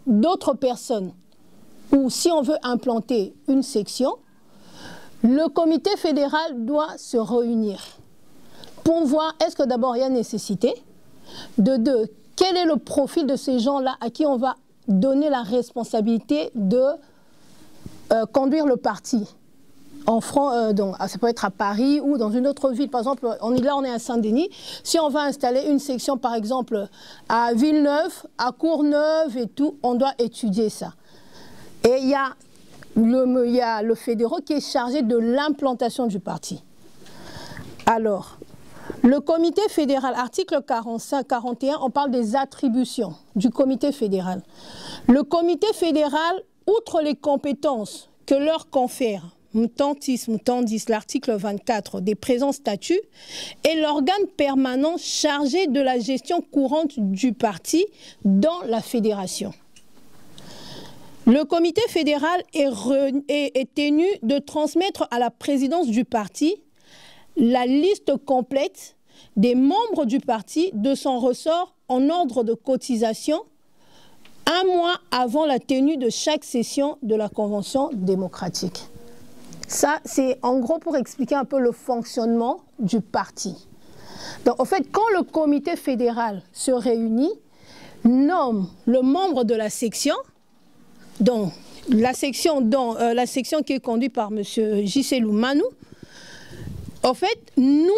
d'autres personnes, ou si on veut implanter une section, le comité fédéral doit se réunir pour voir est-ce que d'abord il y a nécessité, de deux, quel est le profil de ces gens-là à qui on va donner la responsabilité de conduire le parti. En France, donc, ça peut être à Paris ou dans une autre ville. Par exemple, on est à Saint-Denis. Si on va installer une section, par exemple, à Villeneuve, à Courneuve et tout, on doit étudier ça. Et il y a le fédéral qui est chargé de l'implantation du parti. Alors, le comité fédéral, article 45-41, on parle des attributions du comité fédéral. Le comité fédéral, outre les compétences que leur confère Mutandis, l'article 24 des présents statuts, est l'organe permanent chargé de la gestion courante du parti dans la fédération. Le comité fédéral est tenu de transmettre à la présidence du parti la liste complète des membres du parti de son ressort en ordre de cotisation un mois avant la tenue de chaque session de la Convention démocratique. Ça, c'est en gros pour expliquer un peu le fonctionnement du parti. Donc, en fait, quand le comité fédéral se réunit, nomme le membre de la section, donc la section qui est conduite par M. J.C. Loumanou, en fait, nous,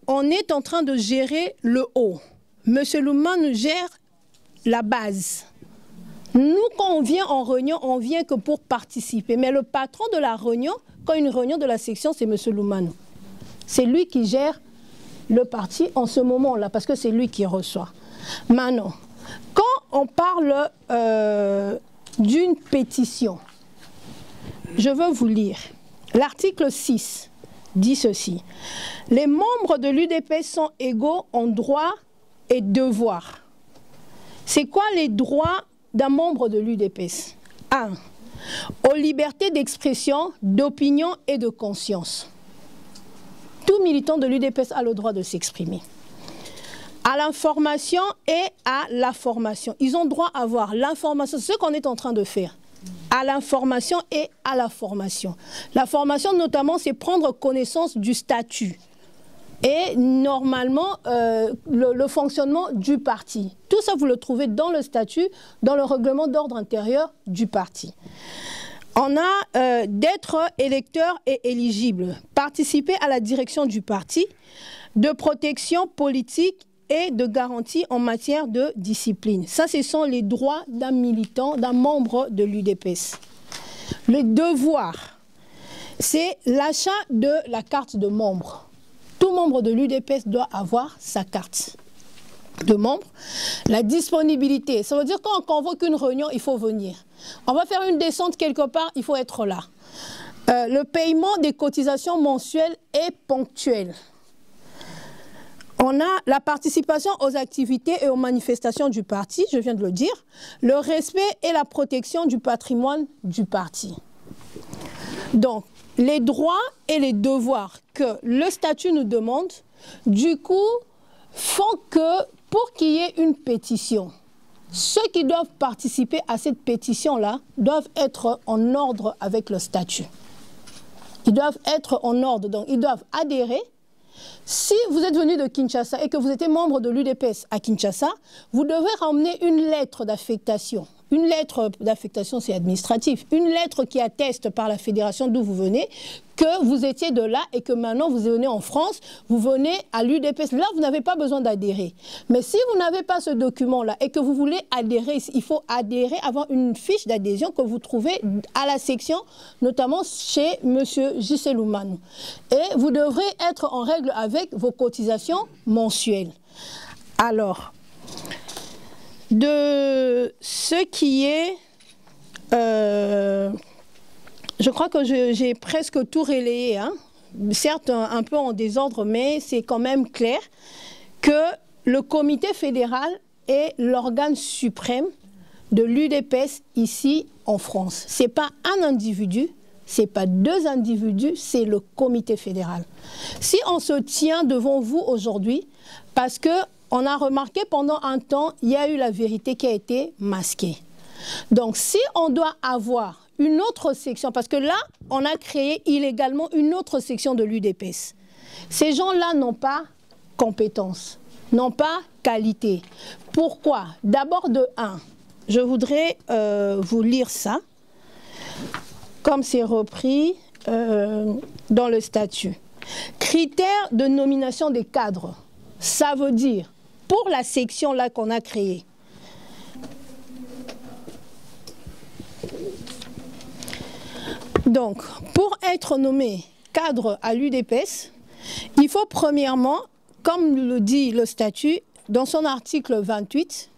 on est en train de gérer le haut. M. Loumanou gère la base. Nous, quand on vient en réunion, on vient que pour participer. Mais le patron de la réunion, quand une réunion de la section, c'est M. Loumanou. C'est lui qui gère le parti en ce moment-là, parce que c'est lui qui reçoit. Maintenant, quand on parle d'une pétition, je veux vous lire. L'article 6 dit ceci. Les membres de l'UDPS sont égaux en droits et devoirs. C'est quoi les droits d'un membre de l'UDPS? 1. Aux libertés d'expression, d'opinion et de conscience. Tout militant de l'UDPS a le droit de s'exprimer. À l'information et à la formation. Ils ont droit à avoir l'information, c'est ce qu'on est en train de faire. À l'information et à la formation. La formation, notamment, c'est prendre connaissance du statut et normalement le fonctionnement du parti. Tout ça, vous le trouvez dans le statut, dans le règlement d'ordre intérieur du parti. On a d'être électeur et éligible, participer à la direction du parti, de protection politique et de garantie en matière de discipline. Ça, ce sont les droits d'un militant, d'un membre de l'UDPS. Les devoirs, c'est l'achat de la carte de membre. Tout membre de l'UDPS doit avoir sa carte de membre. La disponibilité, ça veut dire quand on convoque une réunion, il faut venir. On va faire une descente quelque part, il faut être là. Le paiement des cotisations mensuelles et ponctuelles. On a la participation aux activités et aux manifestations du parti, je viens de le dire, le respect et la protection du patrimoine du parti. Donc, les droits et les devoirs que le statut nous demande, du coup, font que pour qu'il y ait une pétition, ceux qui doivent participer à cette pétition-là doivent être en ordre avec le statut. Ils doivent être en ordre, donc ils doivent adhérer. Si vous êtes venu de Kinshasa et que vous êtes membre de l'UDPS à Kinshasa, vous devez ramener une lettre d'affectation. Une lettre d'affectation, c'est administratif. Une lettre qui atteste par la fédération d'où vous venez que vous étiez de là et que maintenant vous venez en France, vous venez à l'UDPS. Là, vous n'avez pas besoin d'adhérer. Mais si vous n'avez pas ce document-là et que vous voulez adhérer, il faut adhérer, avoir une fiche d'adhésion que vous trouvez à la section, notamment chez M. Gisèle Oumanou. Et vous devrez être en règle avec vos cotisations mensuelles. Alors, de ce qui est... je crois que j'ai presque tout relayé, hein. Certes un peu en désordre, mais c'est quand même clair que le comité fédéral est l'organe suprême de l'UDPS ici en France. Ce n'est pas un individu, ce n'est pas deux individus, c'est le comité fédéral. Si on se tient devant vous aujourd'hui, parce que on a remarqué pendant un temps, il y a eu la vérité qui a été masquée. Donc, si on doit avoir une autre section, parce que là, on a créé illégalement une autre section de l'UDPS. Ces gens-là n'ont pas compétence, n'ont pas qualité. Pourquoi? D'abord de 1, je voudrais vous lire ça, comme c'est repris dans le statut. Critères de nomination des cadres, ça veut dire, pour la section là qu'on a créée, donc, pour être nommé cadre à l'UDPS, il faut premièrement, comme le dit le statut, dans son article 28,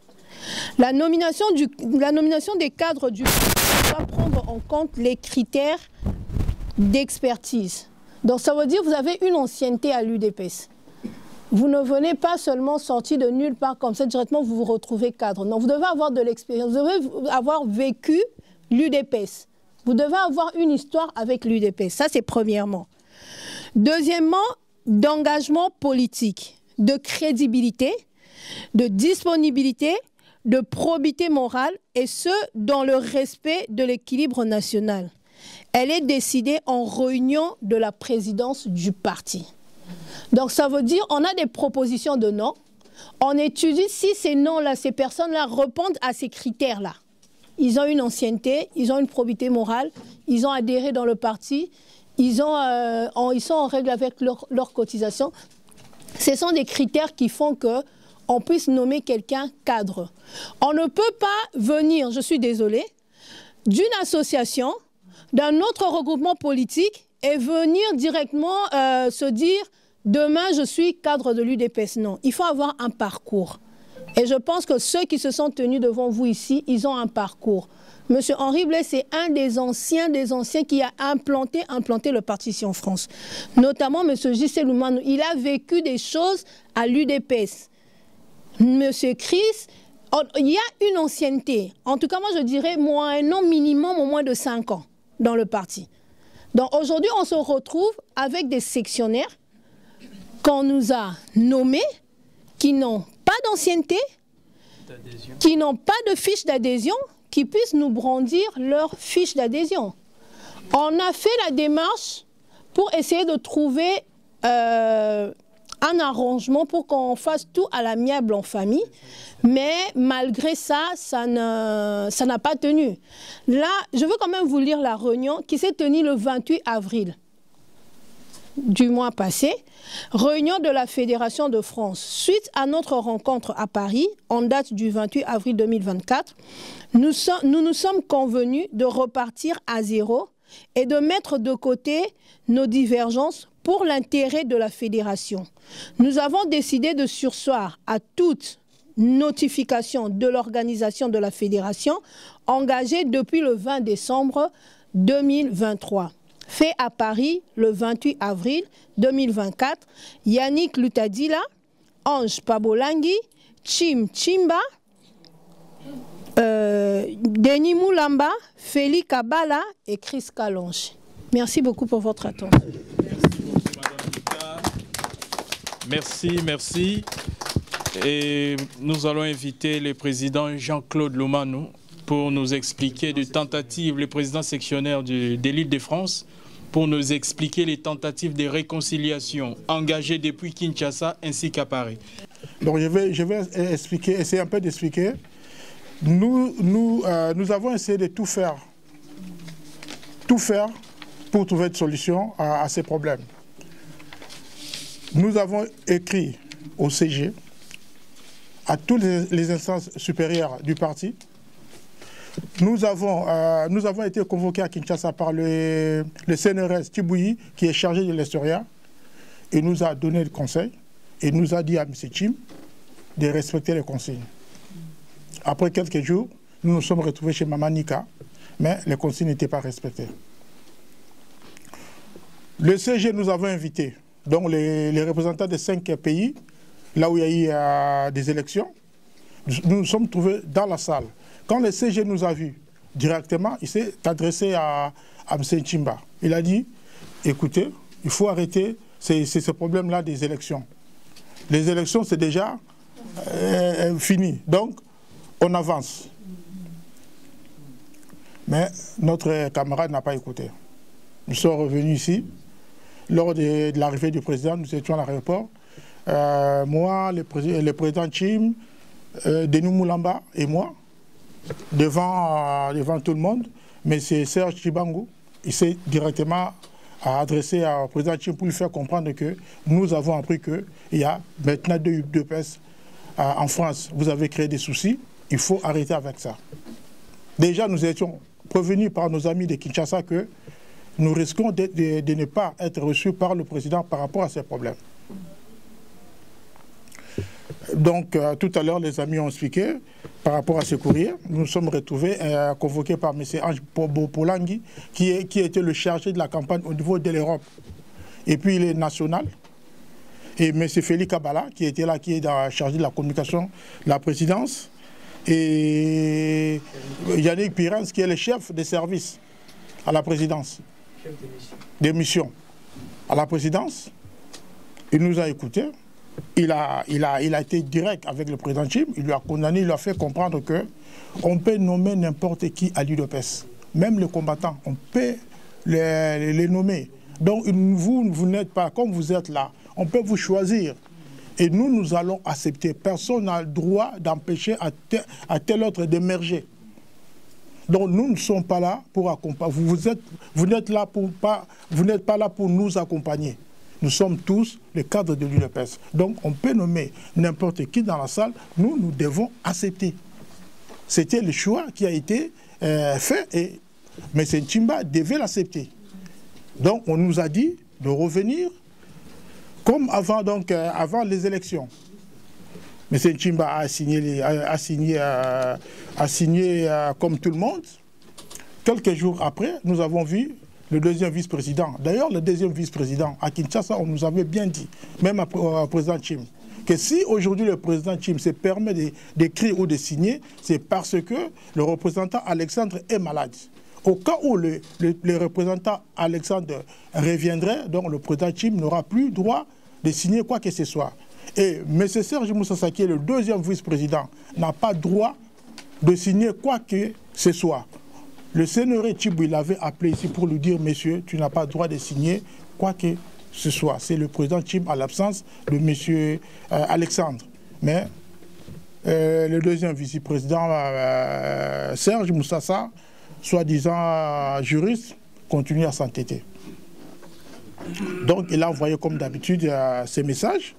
la nomination des cadres du parti doit prendre en compte les critères d'expertise. Donc, ça veut dire que vous avez une ancienneté à l'UDPS. Vous ne venez pas seulement sorti de nulle part comme ça, directement vous vous retrouvez cadre. Non, vous devez avoir de l'expérience, vous devez avoir vécu l'UDPS. Vous devez avoir une histoire avec l'UDPS, ça c'est premièrement. Deuxièmement, d'engagement politique, de crédibilité, de disponibilité, de probité morale, et ce, dans le respect de l'équilibre national. Elle est décidée en réunion de la présidence du parti. Donc ça veut dire on a des propositions de noms, on étudie si ces noms-là, ces personnes-là répondent à ces critères-là. Ils ont une ancienneté, ils ont une probité morale, ils ont adhéré dans le parti, ils sont en règle avec leur cotisation. Ce sont des critères qui font qu'on puisse nommer quelqu'un cadre. On ne peut pas venir, je suis désolée, d'une association, d'un autre regroupement politique et venir directement se dire demain je suis cadre de l'UDPS. Non, il faut avoir un parcours. Et je pense que ceux qui se sont tenus devant vous ici, ils ont un parcours. Monsieur Henri Blais, c'est un des anciens qui a implanté le parti ici en France. Notamment Monsieur J.C. Loumanou. Il a vécu des choses à l'UDPS. Monsieur Chris, il y a une ancienneté. En tout cas, moi je dirais un an minimum au moins de 5 ans dans le parti. Donc aujourd'hui, on se retrouve avec des sectionnaires qu'on nous a nommés, qui n'ont pas d'ancienneté, qui n'ont pas de fiche d'adhésion, qui puissent nous brandir leur fiche d'adhésion. On a fait la démarche pour essayer de trouver un arrangement pour qu'on fasse tout à l'amiable en famille, mais malgré ça, ça n'a pas tenu. Là, je veux quand même vous lire la réunion qui s'est tenue le 28 avril du mois passé, réunion de la Fédération de France. Suite à notre rencontre à Paris, en date du 28 avril 2024, nous nous sommes convenus de repartir à zéro et de mettre de côté nos divergences pour l'intérêt de la fédération. Nous avons décidé de surseoir à toute notification de l'organisation de la fédération engagée depuis le 20 décembre 2023. Fait à Paris le 28 avril 2024, Yannick Lutadila, Ange Pabolangi, Chim Chimba, Denis Moulamba, Félix Kabala et Chris Kalonge. Merci beaucoup pour votre attention. Merci, merci. Et nous allons inviter le président Jean-Claude Loumanou pour nous expliquer des tentatives, le président sectionnaire de l'Île-de-France, pour nous expliquer les tentatives de réconciliation engagées depuis Kinshasa ainsi qu'à Paris. Donc je vais essayer un peu d'expliquer. Nous avons essayé de tout faire pour trouver une solution à ces problèmes. Nous avons écrit au CG, à toutes les instances supérieures du parti. Nous avons été convoqués à Kinshasa par le CNRS Tibouyi, qui est chargé de l'Estoria. Il nous a donné le conseil et nous a dit à M. Chim de respecter les consignes. Après quelques jours, nous nous sommes retrouvés chez Maman Nika, mais les consignes n'étaient pas respectées. Le CG nous avons invités, donc les représentants de 5 pays, là où il y a eu des élections. Nous nous sommes trouvés dans la salle. Quand le CG nous a vus directement, il s'est adressé à M. Chimba. Il a dit, écoutez, il faut arrêter ce problème-là des élections. Les élections, c'est déjà fini. Donc, on avance. Mais notre camarade n'a pas écouté. Nous sommes revenus ici. Lors de l'arrivée du président, nous étions à l'aéroport. Moi, le président Chim, Denis Moulamba et moi, devant tout le monde, mais c'est Serge Chibango, il s'est directement adressé au président Chim pour lui faire comprendre que nous avons appris qu'il y a maintenant deux UDPS en France. Vous avez créé des soucis, il faut arrêter avec ça. Déjà, nous étions prévenus par nos amis de Kinshasa que nous risquons de ne pas être reçus par le président par rapport à ces problèmes. Donc, tout à l'heure, les amis ont expliqué par rapport à ce courrier. Nous nous sommes retrouvés convoqués par M. Ange Pabolangi, qui était le chargé de la campagne au niveau de l'Europe. Et puis, il est national. Et M. Félix Kabala, qui était là, qui est chargé de la communication de la présidence. Et Yannick Pirens, qui est le chef des services à la présidence. Des missions. À la présidence. Il nous a écoutés. Il a été direct avec le président Chim, il lui a condamné, il lui a fait comprendre qu'on peut nommer n'importe qui à l'UDPS. Même les combattants, on peut les nommer. Donc vous n'êtes pas, comme vous êtes là, on peut vous choisir. Et nous allons accepter. Personne n'a le droit d'empêcher à tel autre d'émerger. Donc nous ne sommes pas là pour accompagner. Vous n'êtes pas là pour nous accompagner. Nous sommes tous les cadres de l'UDPS. Donc, on peut nommer n'importe qui dans la salle. Nous devons accepter. C'était le choix qui a été fait et M. Chimba devait l'accepter. Donc, on nous a dit de revenir comme avant, donc, avant les élections. M. Nchimba a signé comme tout le monde. Quelques jours après, nous avons vu le deuxième vice-président. D'ailleurs, le deuxième vice-président, à Kinshasa, on nous avait bien dit, même au président Tchim, que si aujourd'hui le président Tchim se permet d'écrire ou de signer, c'est parce que le représentant Alexandre est malade. Au cas où le représentant Alexandre reviendrait, donc le président Tchim n'aura plus droit de signer quoi que ce soit. Et M. Serge Moussa Saki, le deuxième vice-président, n'a pas droit de signer quoi que ce soit. Le Sénégalais Tchibou, il avait appelé ici pour lui dire, monsieur, tu n'as pas le droit de signer quoi que ce soit. C'est le président Tchim à l'absence de monsieur Alexandre. Mais le deuxième vice-président, Serge Moussassa, soi-disant juriste, continue à s'entêter. Donc il a envoyé comme d'habitude ces messages.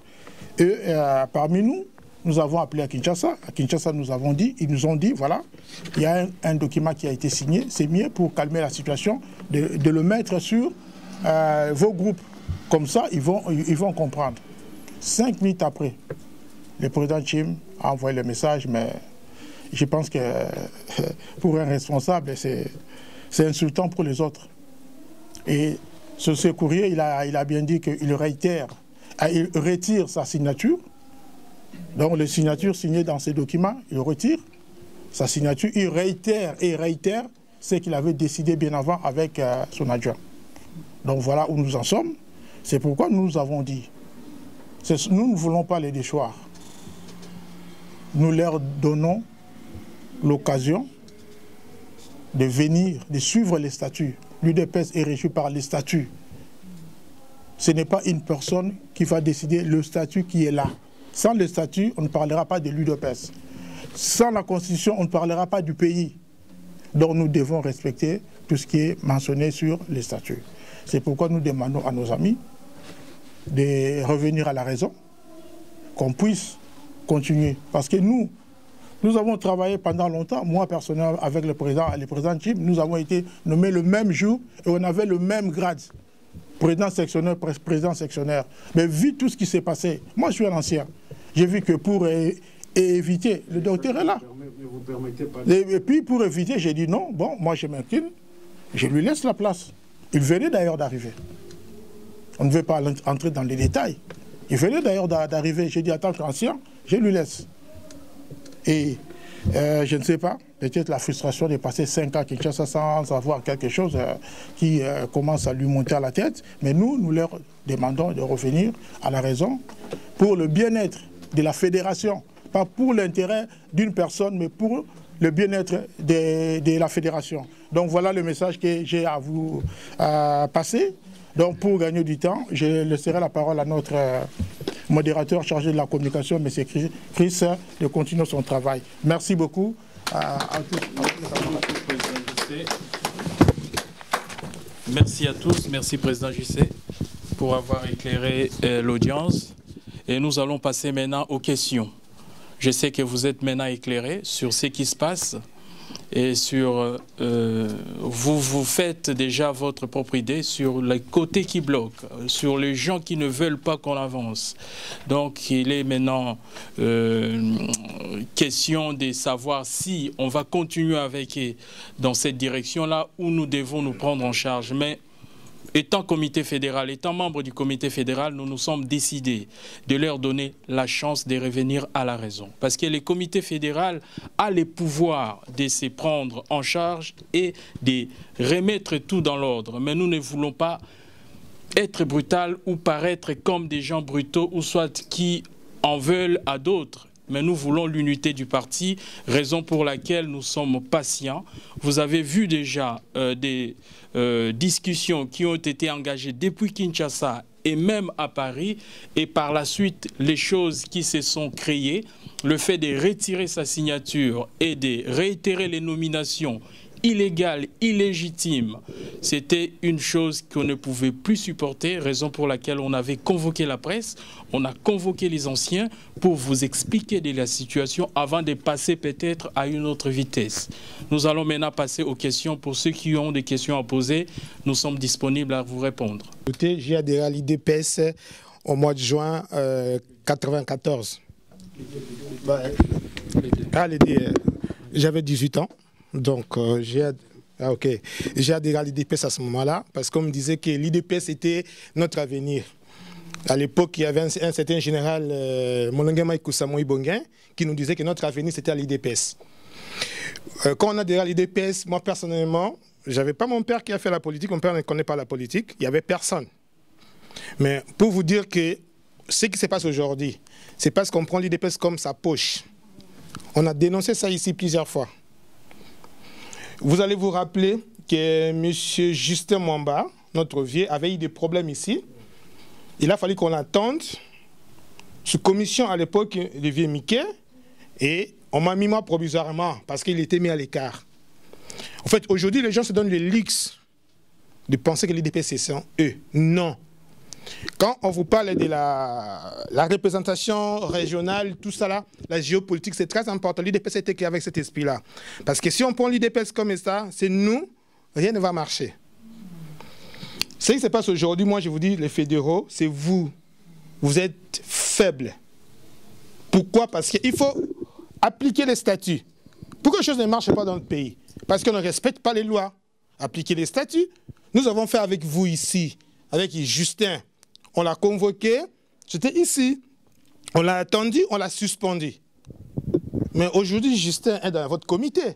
Et parmi nous, nous avons appelé à Kinshasa. À Kinshasa, ils nous ont dit, voilà, il y a un document qui a été signé. C'est mieux pour calmer la situation de le mettre sur vos groupes. Comme ça, ils vont comprendre. 5 minutes après, le président Tchim a envoyé le message, mais je pense que pour un responsable, c'est insultant pour les autres. Et sur ce courrier, il a bien dit qu'il retire sa signature. Donc, les signatures signées dans ces documents, il retire sa signature, il réitère ce qu'il avait décidé bien avant avec son adjoint. Donc, voilà où nous en sommes. C'est pourquoi nous avons dit, nous ne voulons pas les déchoir. Nous leur donnons l'occasion de venir, de suivre les statuts. L'UDPS est régi par les statuts. Ce n'est pas une personne qui va décider le statut qui est là. Sans le statut, on ne parlera pas de l'UDPS. Sans la Constitution, on ne parlera pas du pays. Donc nous devons respecter tout ce qui est mentionné sur les statuts. C'est pourquoi nous demandons à nos amis de revenir à la raison, qu'on puisse continuer. Parce que nous avons travaillé pendant longtemps, moi personnellement avec le président Tchim, nous avons été nommés le même jour et on avait le même grade. Président sectionnaire, président sectionnaire. Mais vu tout ce qui s'est passé, moi je suis un ancien, j'ai vu que pour éviter, le docteur est là. Et puis pour éviter, j'ai dit non, bon, moi je m'incline, je lui laisse la place. Il venait d'ailleurs d'arriver. On ne veut pas entrer dans les détails. Il venait d'ailleurs d'arriver. J'ai dit, en tant qu'ancien, je lui laisse. Et je ne sais pas, peut-être la frustration de passer 5 ans à Kinshasa sans avoir quelque chose qui commence à lui monter à la tête. Mais nous leur demandons de revenir à la raison pour le bien-être de la fédération. Pas pour l'intérêt d'une personne, mais pour le bien-être de la fédération. Donc voilà le message que j'ai à vous passer. Donc pour gagner du temps, je laisserai la parole à notre modérateur chargé de la communication, M. Chris, de continuer son travail. Merci beaucoup à tous. Merci à tous, merci Président JC pour avoir éclairé l'audience. Et nous allons passer maintenant aux questions. Je sais que vous êtes maintenant éclairés sur ce qui se passe et sur vous faites déjà votre propre idée sur les côtés qui bloquent, sur les gens qui ne veulent pas qu'on avance. Donc il est maintenant question de savoir si on va continuer avec dans cette direction-là où nous devons nous prendre en charge. Mais étant comité fédéral, étant membre du comité fédéral, nous nous sommes décidés de leur donner la chance de revenir à la raison. Parce que le comité fédéral a le pouvoir de se prendre en charge et de remettre tout dans l'ordre. Mais nous ne voulons pas être brutal ou paraître comme des gens brutaux ou soit qui en veulent à d'autres. Mais nous voulons l'unité du parti, raison pour laquelle nous sommes patients. Vous avez vu déjà des discussions qui ont été engagées depuis Kinshasa et même à Paris. Et par la suite, les choses qui se sont créées, le fait de retirer sa signature et de réitérer les nominations illégales, illégitimes, c'était une chose qu'on ne pouvait plus supporter, raison pour laquelle on avait convoqué la presse, on a convoqué les anciens pour vous expliquer de la situation avant de passer peut-être à une autre vitesse. Nous allons maintenant passer aux questions. Pour ceux qui ont des questions à poser, nous sommes disponibles à vous répondre. J'ai adhéré à l'UDPS au mois de juin 1994. J'avais 18 ans, donc j'ai adhéré à l'IDPS à ce moment-là, parce qu'on me disait que l'IDPS était notre avenir. À l'époque, il y avait un certain général, Molengema Ikusamoui Bonguin, qui nous disait que notre avenir c'était à l'IDPS. Quand on a adhéré à l'IDPS, moi personnellement, j'avais pas mon père qui a fait la politique, mon père ne connaît pas la politique, il n'y avait personne. Mais pour vous dire que ce qui se passe aujourd'hui, c'est parce qu'on prend l'IDPS comme sa poche. On a dénoncé ça ici plusieurs fois. Vous allez vous rappeler que M. Justin Mwamba, notre vieux, avait eu des problèmes ici. Il a fallu qu'on attende sous commission à l'époque, le vieux Mickey, et on m'a mis moi provisoirement parce qu'il était mis à l'écart. En fait, aujourd'hui, les gens se donnent le luxe de penser que l'IDPS, c'est eux. Non. Quand on vous parle de la représentation régionale, tout ça là, la géopolitique, c'est très important. L'IDPS était créé avec cet esprit-là. Parce que si on prend l'IDPS comme ça, c'est nous, rien ne va marcher. Ce qui se passe aujourd'hui, moi je vous dis, les fédéraux, c'est vous. Vous êtes faibles. Pourquoi? Parce qu'il faut appliquer les statuts. Pourquoi les choses ne marchent pas dans le pays? Parce qu'on ne respecte pas les lois. Appliquer les statuts. Nous avons fait avec vous ici, avec Justin. On l'a convoqué, j'étais ici. On l'a attendu, on l'a suspendu. Mais aujourd'hui, Justin est dans votre comité.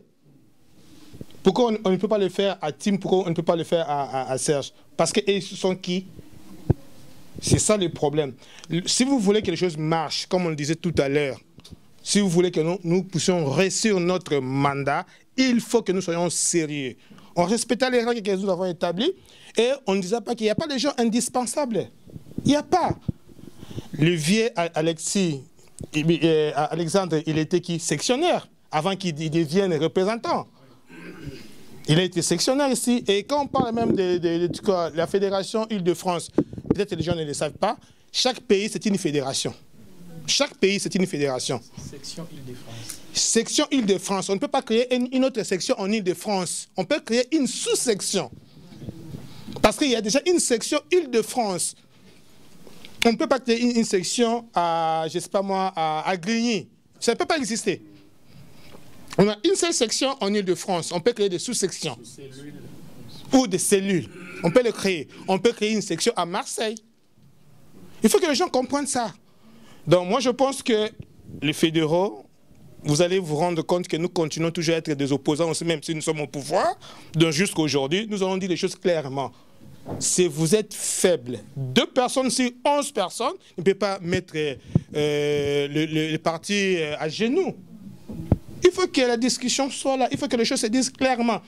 Pourquoi on ne peut pas le faire à Tim? Pourquoi on ne peut pas le faire à Serge? Parce qu'ils sont qui? C'est ça le problème. Si vous voulez que les choses marchent, comme on le disait tout à l'heure, si vous voulez que nous puissions réussir notre mandat, il faut que nous soyons sérieux. On respectait les règles que nous avons établies et on ne disait pas qu'il n'y a pas de gens indispensables. Il n'y a pas. Le vieux Alexandre, il était qui? Sectionnaire, avant qu'il devienne représentant. Il a été sectionnaire ici. Et quand on parle même de la Fédération Île-de-France, peut-être que les gens ne le savent pas, chaque pays, c'est une fédération. Chaque pays, c'est une fédération. Section Île-de-France. Section Île-de-France. On ne peut pas créer une autre section en Île-de-France. On peut créer une sous-section. Parce qu'il y a déjà une section Île-de-France. On ne peut pas créer une section à, je sais pas moi, à Grigny. Ça ne peut pas exister. On a une seule section en Île-de-France. On peut créer des sous-sections. Ou des cellules. On peut le créer. On peut créer une section à Marseille. Il faut que les gens comprennent ça. Donc moi je pense que les fédéraux, vous allez vous rendre compte que nous continuons toujours à être des opposants, même si nous sommes au pouvoir. Donc jusqu'à aujourd'hui, nous allons dire les choses clairement. Si vous êtes faible, 2 personnes sur 11 personnes, ne peut pas mettre le parti à genoux. Il faut que la discussion soit là, il faut que les choses se disent clairement.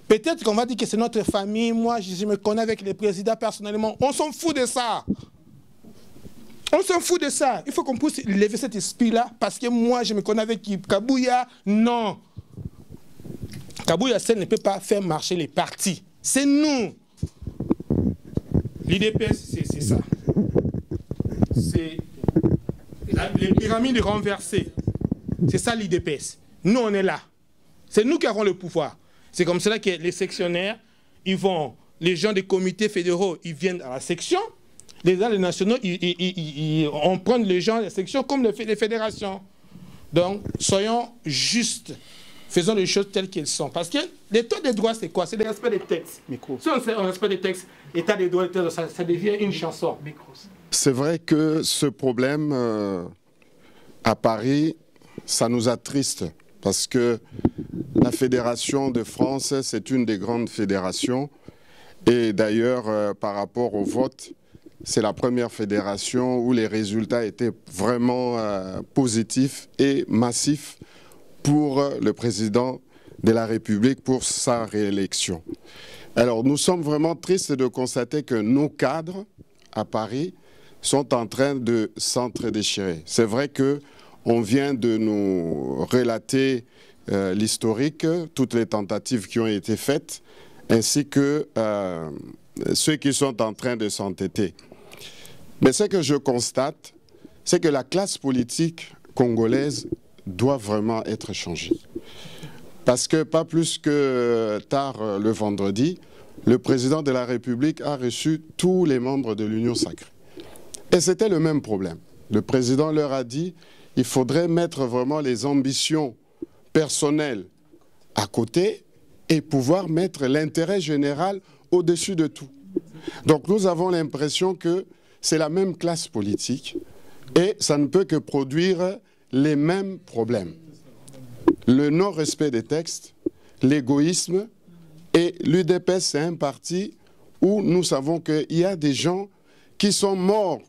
Peut-être qu'on va dire que c'est notre famille, moi je me connais avec les présidents personnellement, on s'en fout de ça. On s'en fout de ça. Il faut qu'on puisse lever cet esprit-là parce que moi, je me connais avec Kabouya. Non. Kabouya seul ne peut pas faire marcher les partis. C'est nous. L'IDPS, c'est ça. C'est les pyramides renversées. C'est ça l'IDPS. Nous, on est là. C'est nous qui avons le pouvoir. C'est comme cela que les sectionnaires, ils vont, les gens des comités fédéraux, ils viennent à la section. Les nationaux, on prend les gens des sections comme les fédérations. Donc, soyons justes. Faisons les choses telles qu'elles sont. Parce que l'état des droits, c'est quoi? C'est le respect des textes. Micro. Si on respecte des textes, l'état des droits, ça devient une chanson. C'est vrai que ce problème à Paris, ça nous attriste. Parce que la Fédération de France, c'est une des grandes fédérations. Et d'ailleurs, par rapport au vote, c'est la première fédération où les résultats étaient vraiment positifs et massifs pour le président de la République pour sa réélection. Alors nous sommes vraiment tristes de constater que nos cadres à Paris sont en train de s'entre-déchirer. C'est vrai qu'on vient de nous relater l'historique, toutes les tentatives qui ont été faites, ainsi que ceux qui sont en train de s'entêter. Mais ce que je constate, c'est que la classe politique congolaise doit vraiment être changée. Parce que pas plus que tard le vendredi, le président de la République a reçu tous les membres de l'Union sacrée. Et c'était le même problème. Le président leur a dit il faudrait mettre vraiment les ambitions personnelles à côté et pouvoir mettre l'intérêt général au-dessus de tout. Donc nous avons l'impression que c'est la même classe politique et ça ne peut que produire les mêmes problèmes. Le non-respect des textes, l'égoïsme, et l'UDPS, c'est un parti où nous savons qu'il y a des gens qui sont morts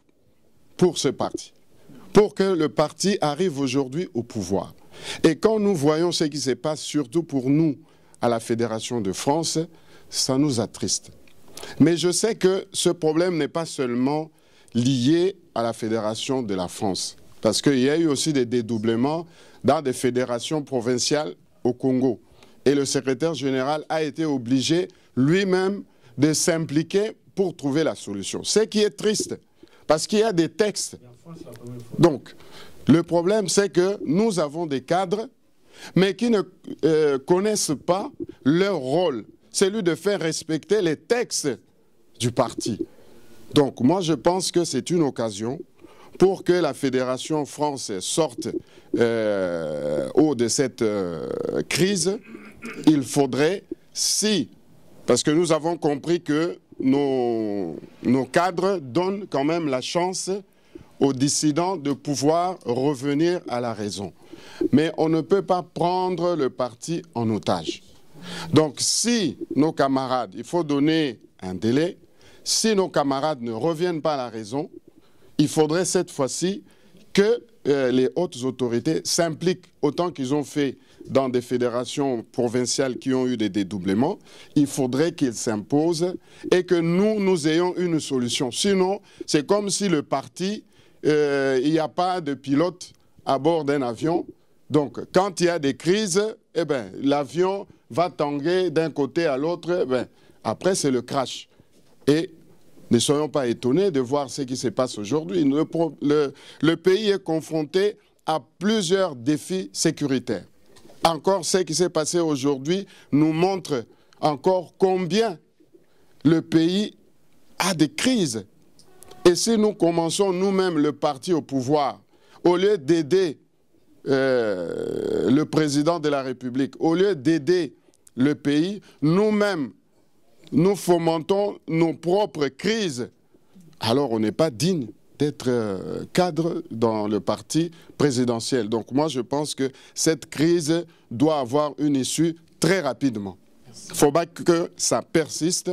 pour ce parti, pour que le parti arrive aujourd'hui au pouvoir. Et quand nous voyons ce qui se passe, surtout pour nous, à la Fédération de France, ça nous attriste. Mais je sais que ce problème n'est pas seulement lié à la Fédération de la France, parce qu'il y a eu aussi des dédoublements dans des fédérations provinciales au Congo. Et le secrétaire général a été obligé lui-même de s'impliquer pour trouver la solution. Ce qui est triste, parce qu'il y a des textes. Donc, le problème, c'est que nous avons des cadres, mais qui ne connaissent pas leur rôle, celui de faire respecter les textes du parti. Donc, moi, je pense que c'est une occasion pour que la Fédération France sorte de cette crise. Il faudrait, parce que nous avons compris que nos cadres donnent quand même la chance aux dissidents de pouvoir revenir à la raison. Mais on ne peut pas prendre le parti en otage. Donc si nos camarades, il faut donner un délai, si nos camarades ne reviennent pas à la raison, il faudrait cette fois-ci que les hautes autorités s'impliquent autant qu'ils ont fait dans des fédérations provinciales qui ont eu des dédoublements. Il faudrait qu'ils s'imposent et que nous ayons une solution. Sinon, c'est comme si le parti, il n'y a pas de pilote à bord d'un avion. Donc, quand il y a des crises, eh ben, l'avion va tanguer d'un côté à l'autre. Eh ben, après, c'est le crash. Et ne soyons pas étonnés de voir ce qui se passe aujourd'hui. Le pays est confronté à plusieurs défis sécuritaires. Encore ce qui s'est passé aujourd'hui nous montre encore combien le pays a des crises. Et si nous commençons nous-mêmes le parti au pouvoir, au lieu d'aider le président de la République, au lieu d'aider le pays, nous-mêmes, nous fomentons nos propres crises, alors on n'est pas digne d'être cadre dans le parti présidentiel. Donc moi, je pense que cette crise doit avoir une issue très rapidement. Il ne faut pas que ça persiste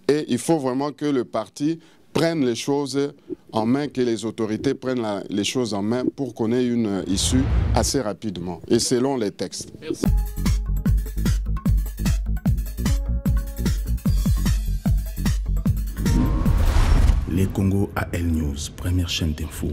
et il faut vraiment que le parti prenne les choses en main, que les autorités prennent les choses en main pour qu'on ait une issue assez rapidement et selon les textes. Merci. Les Congo AL News, première chaîne d'info.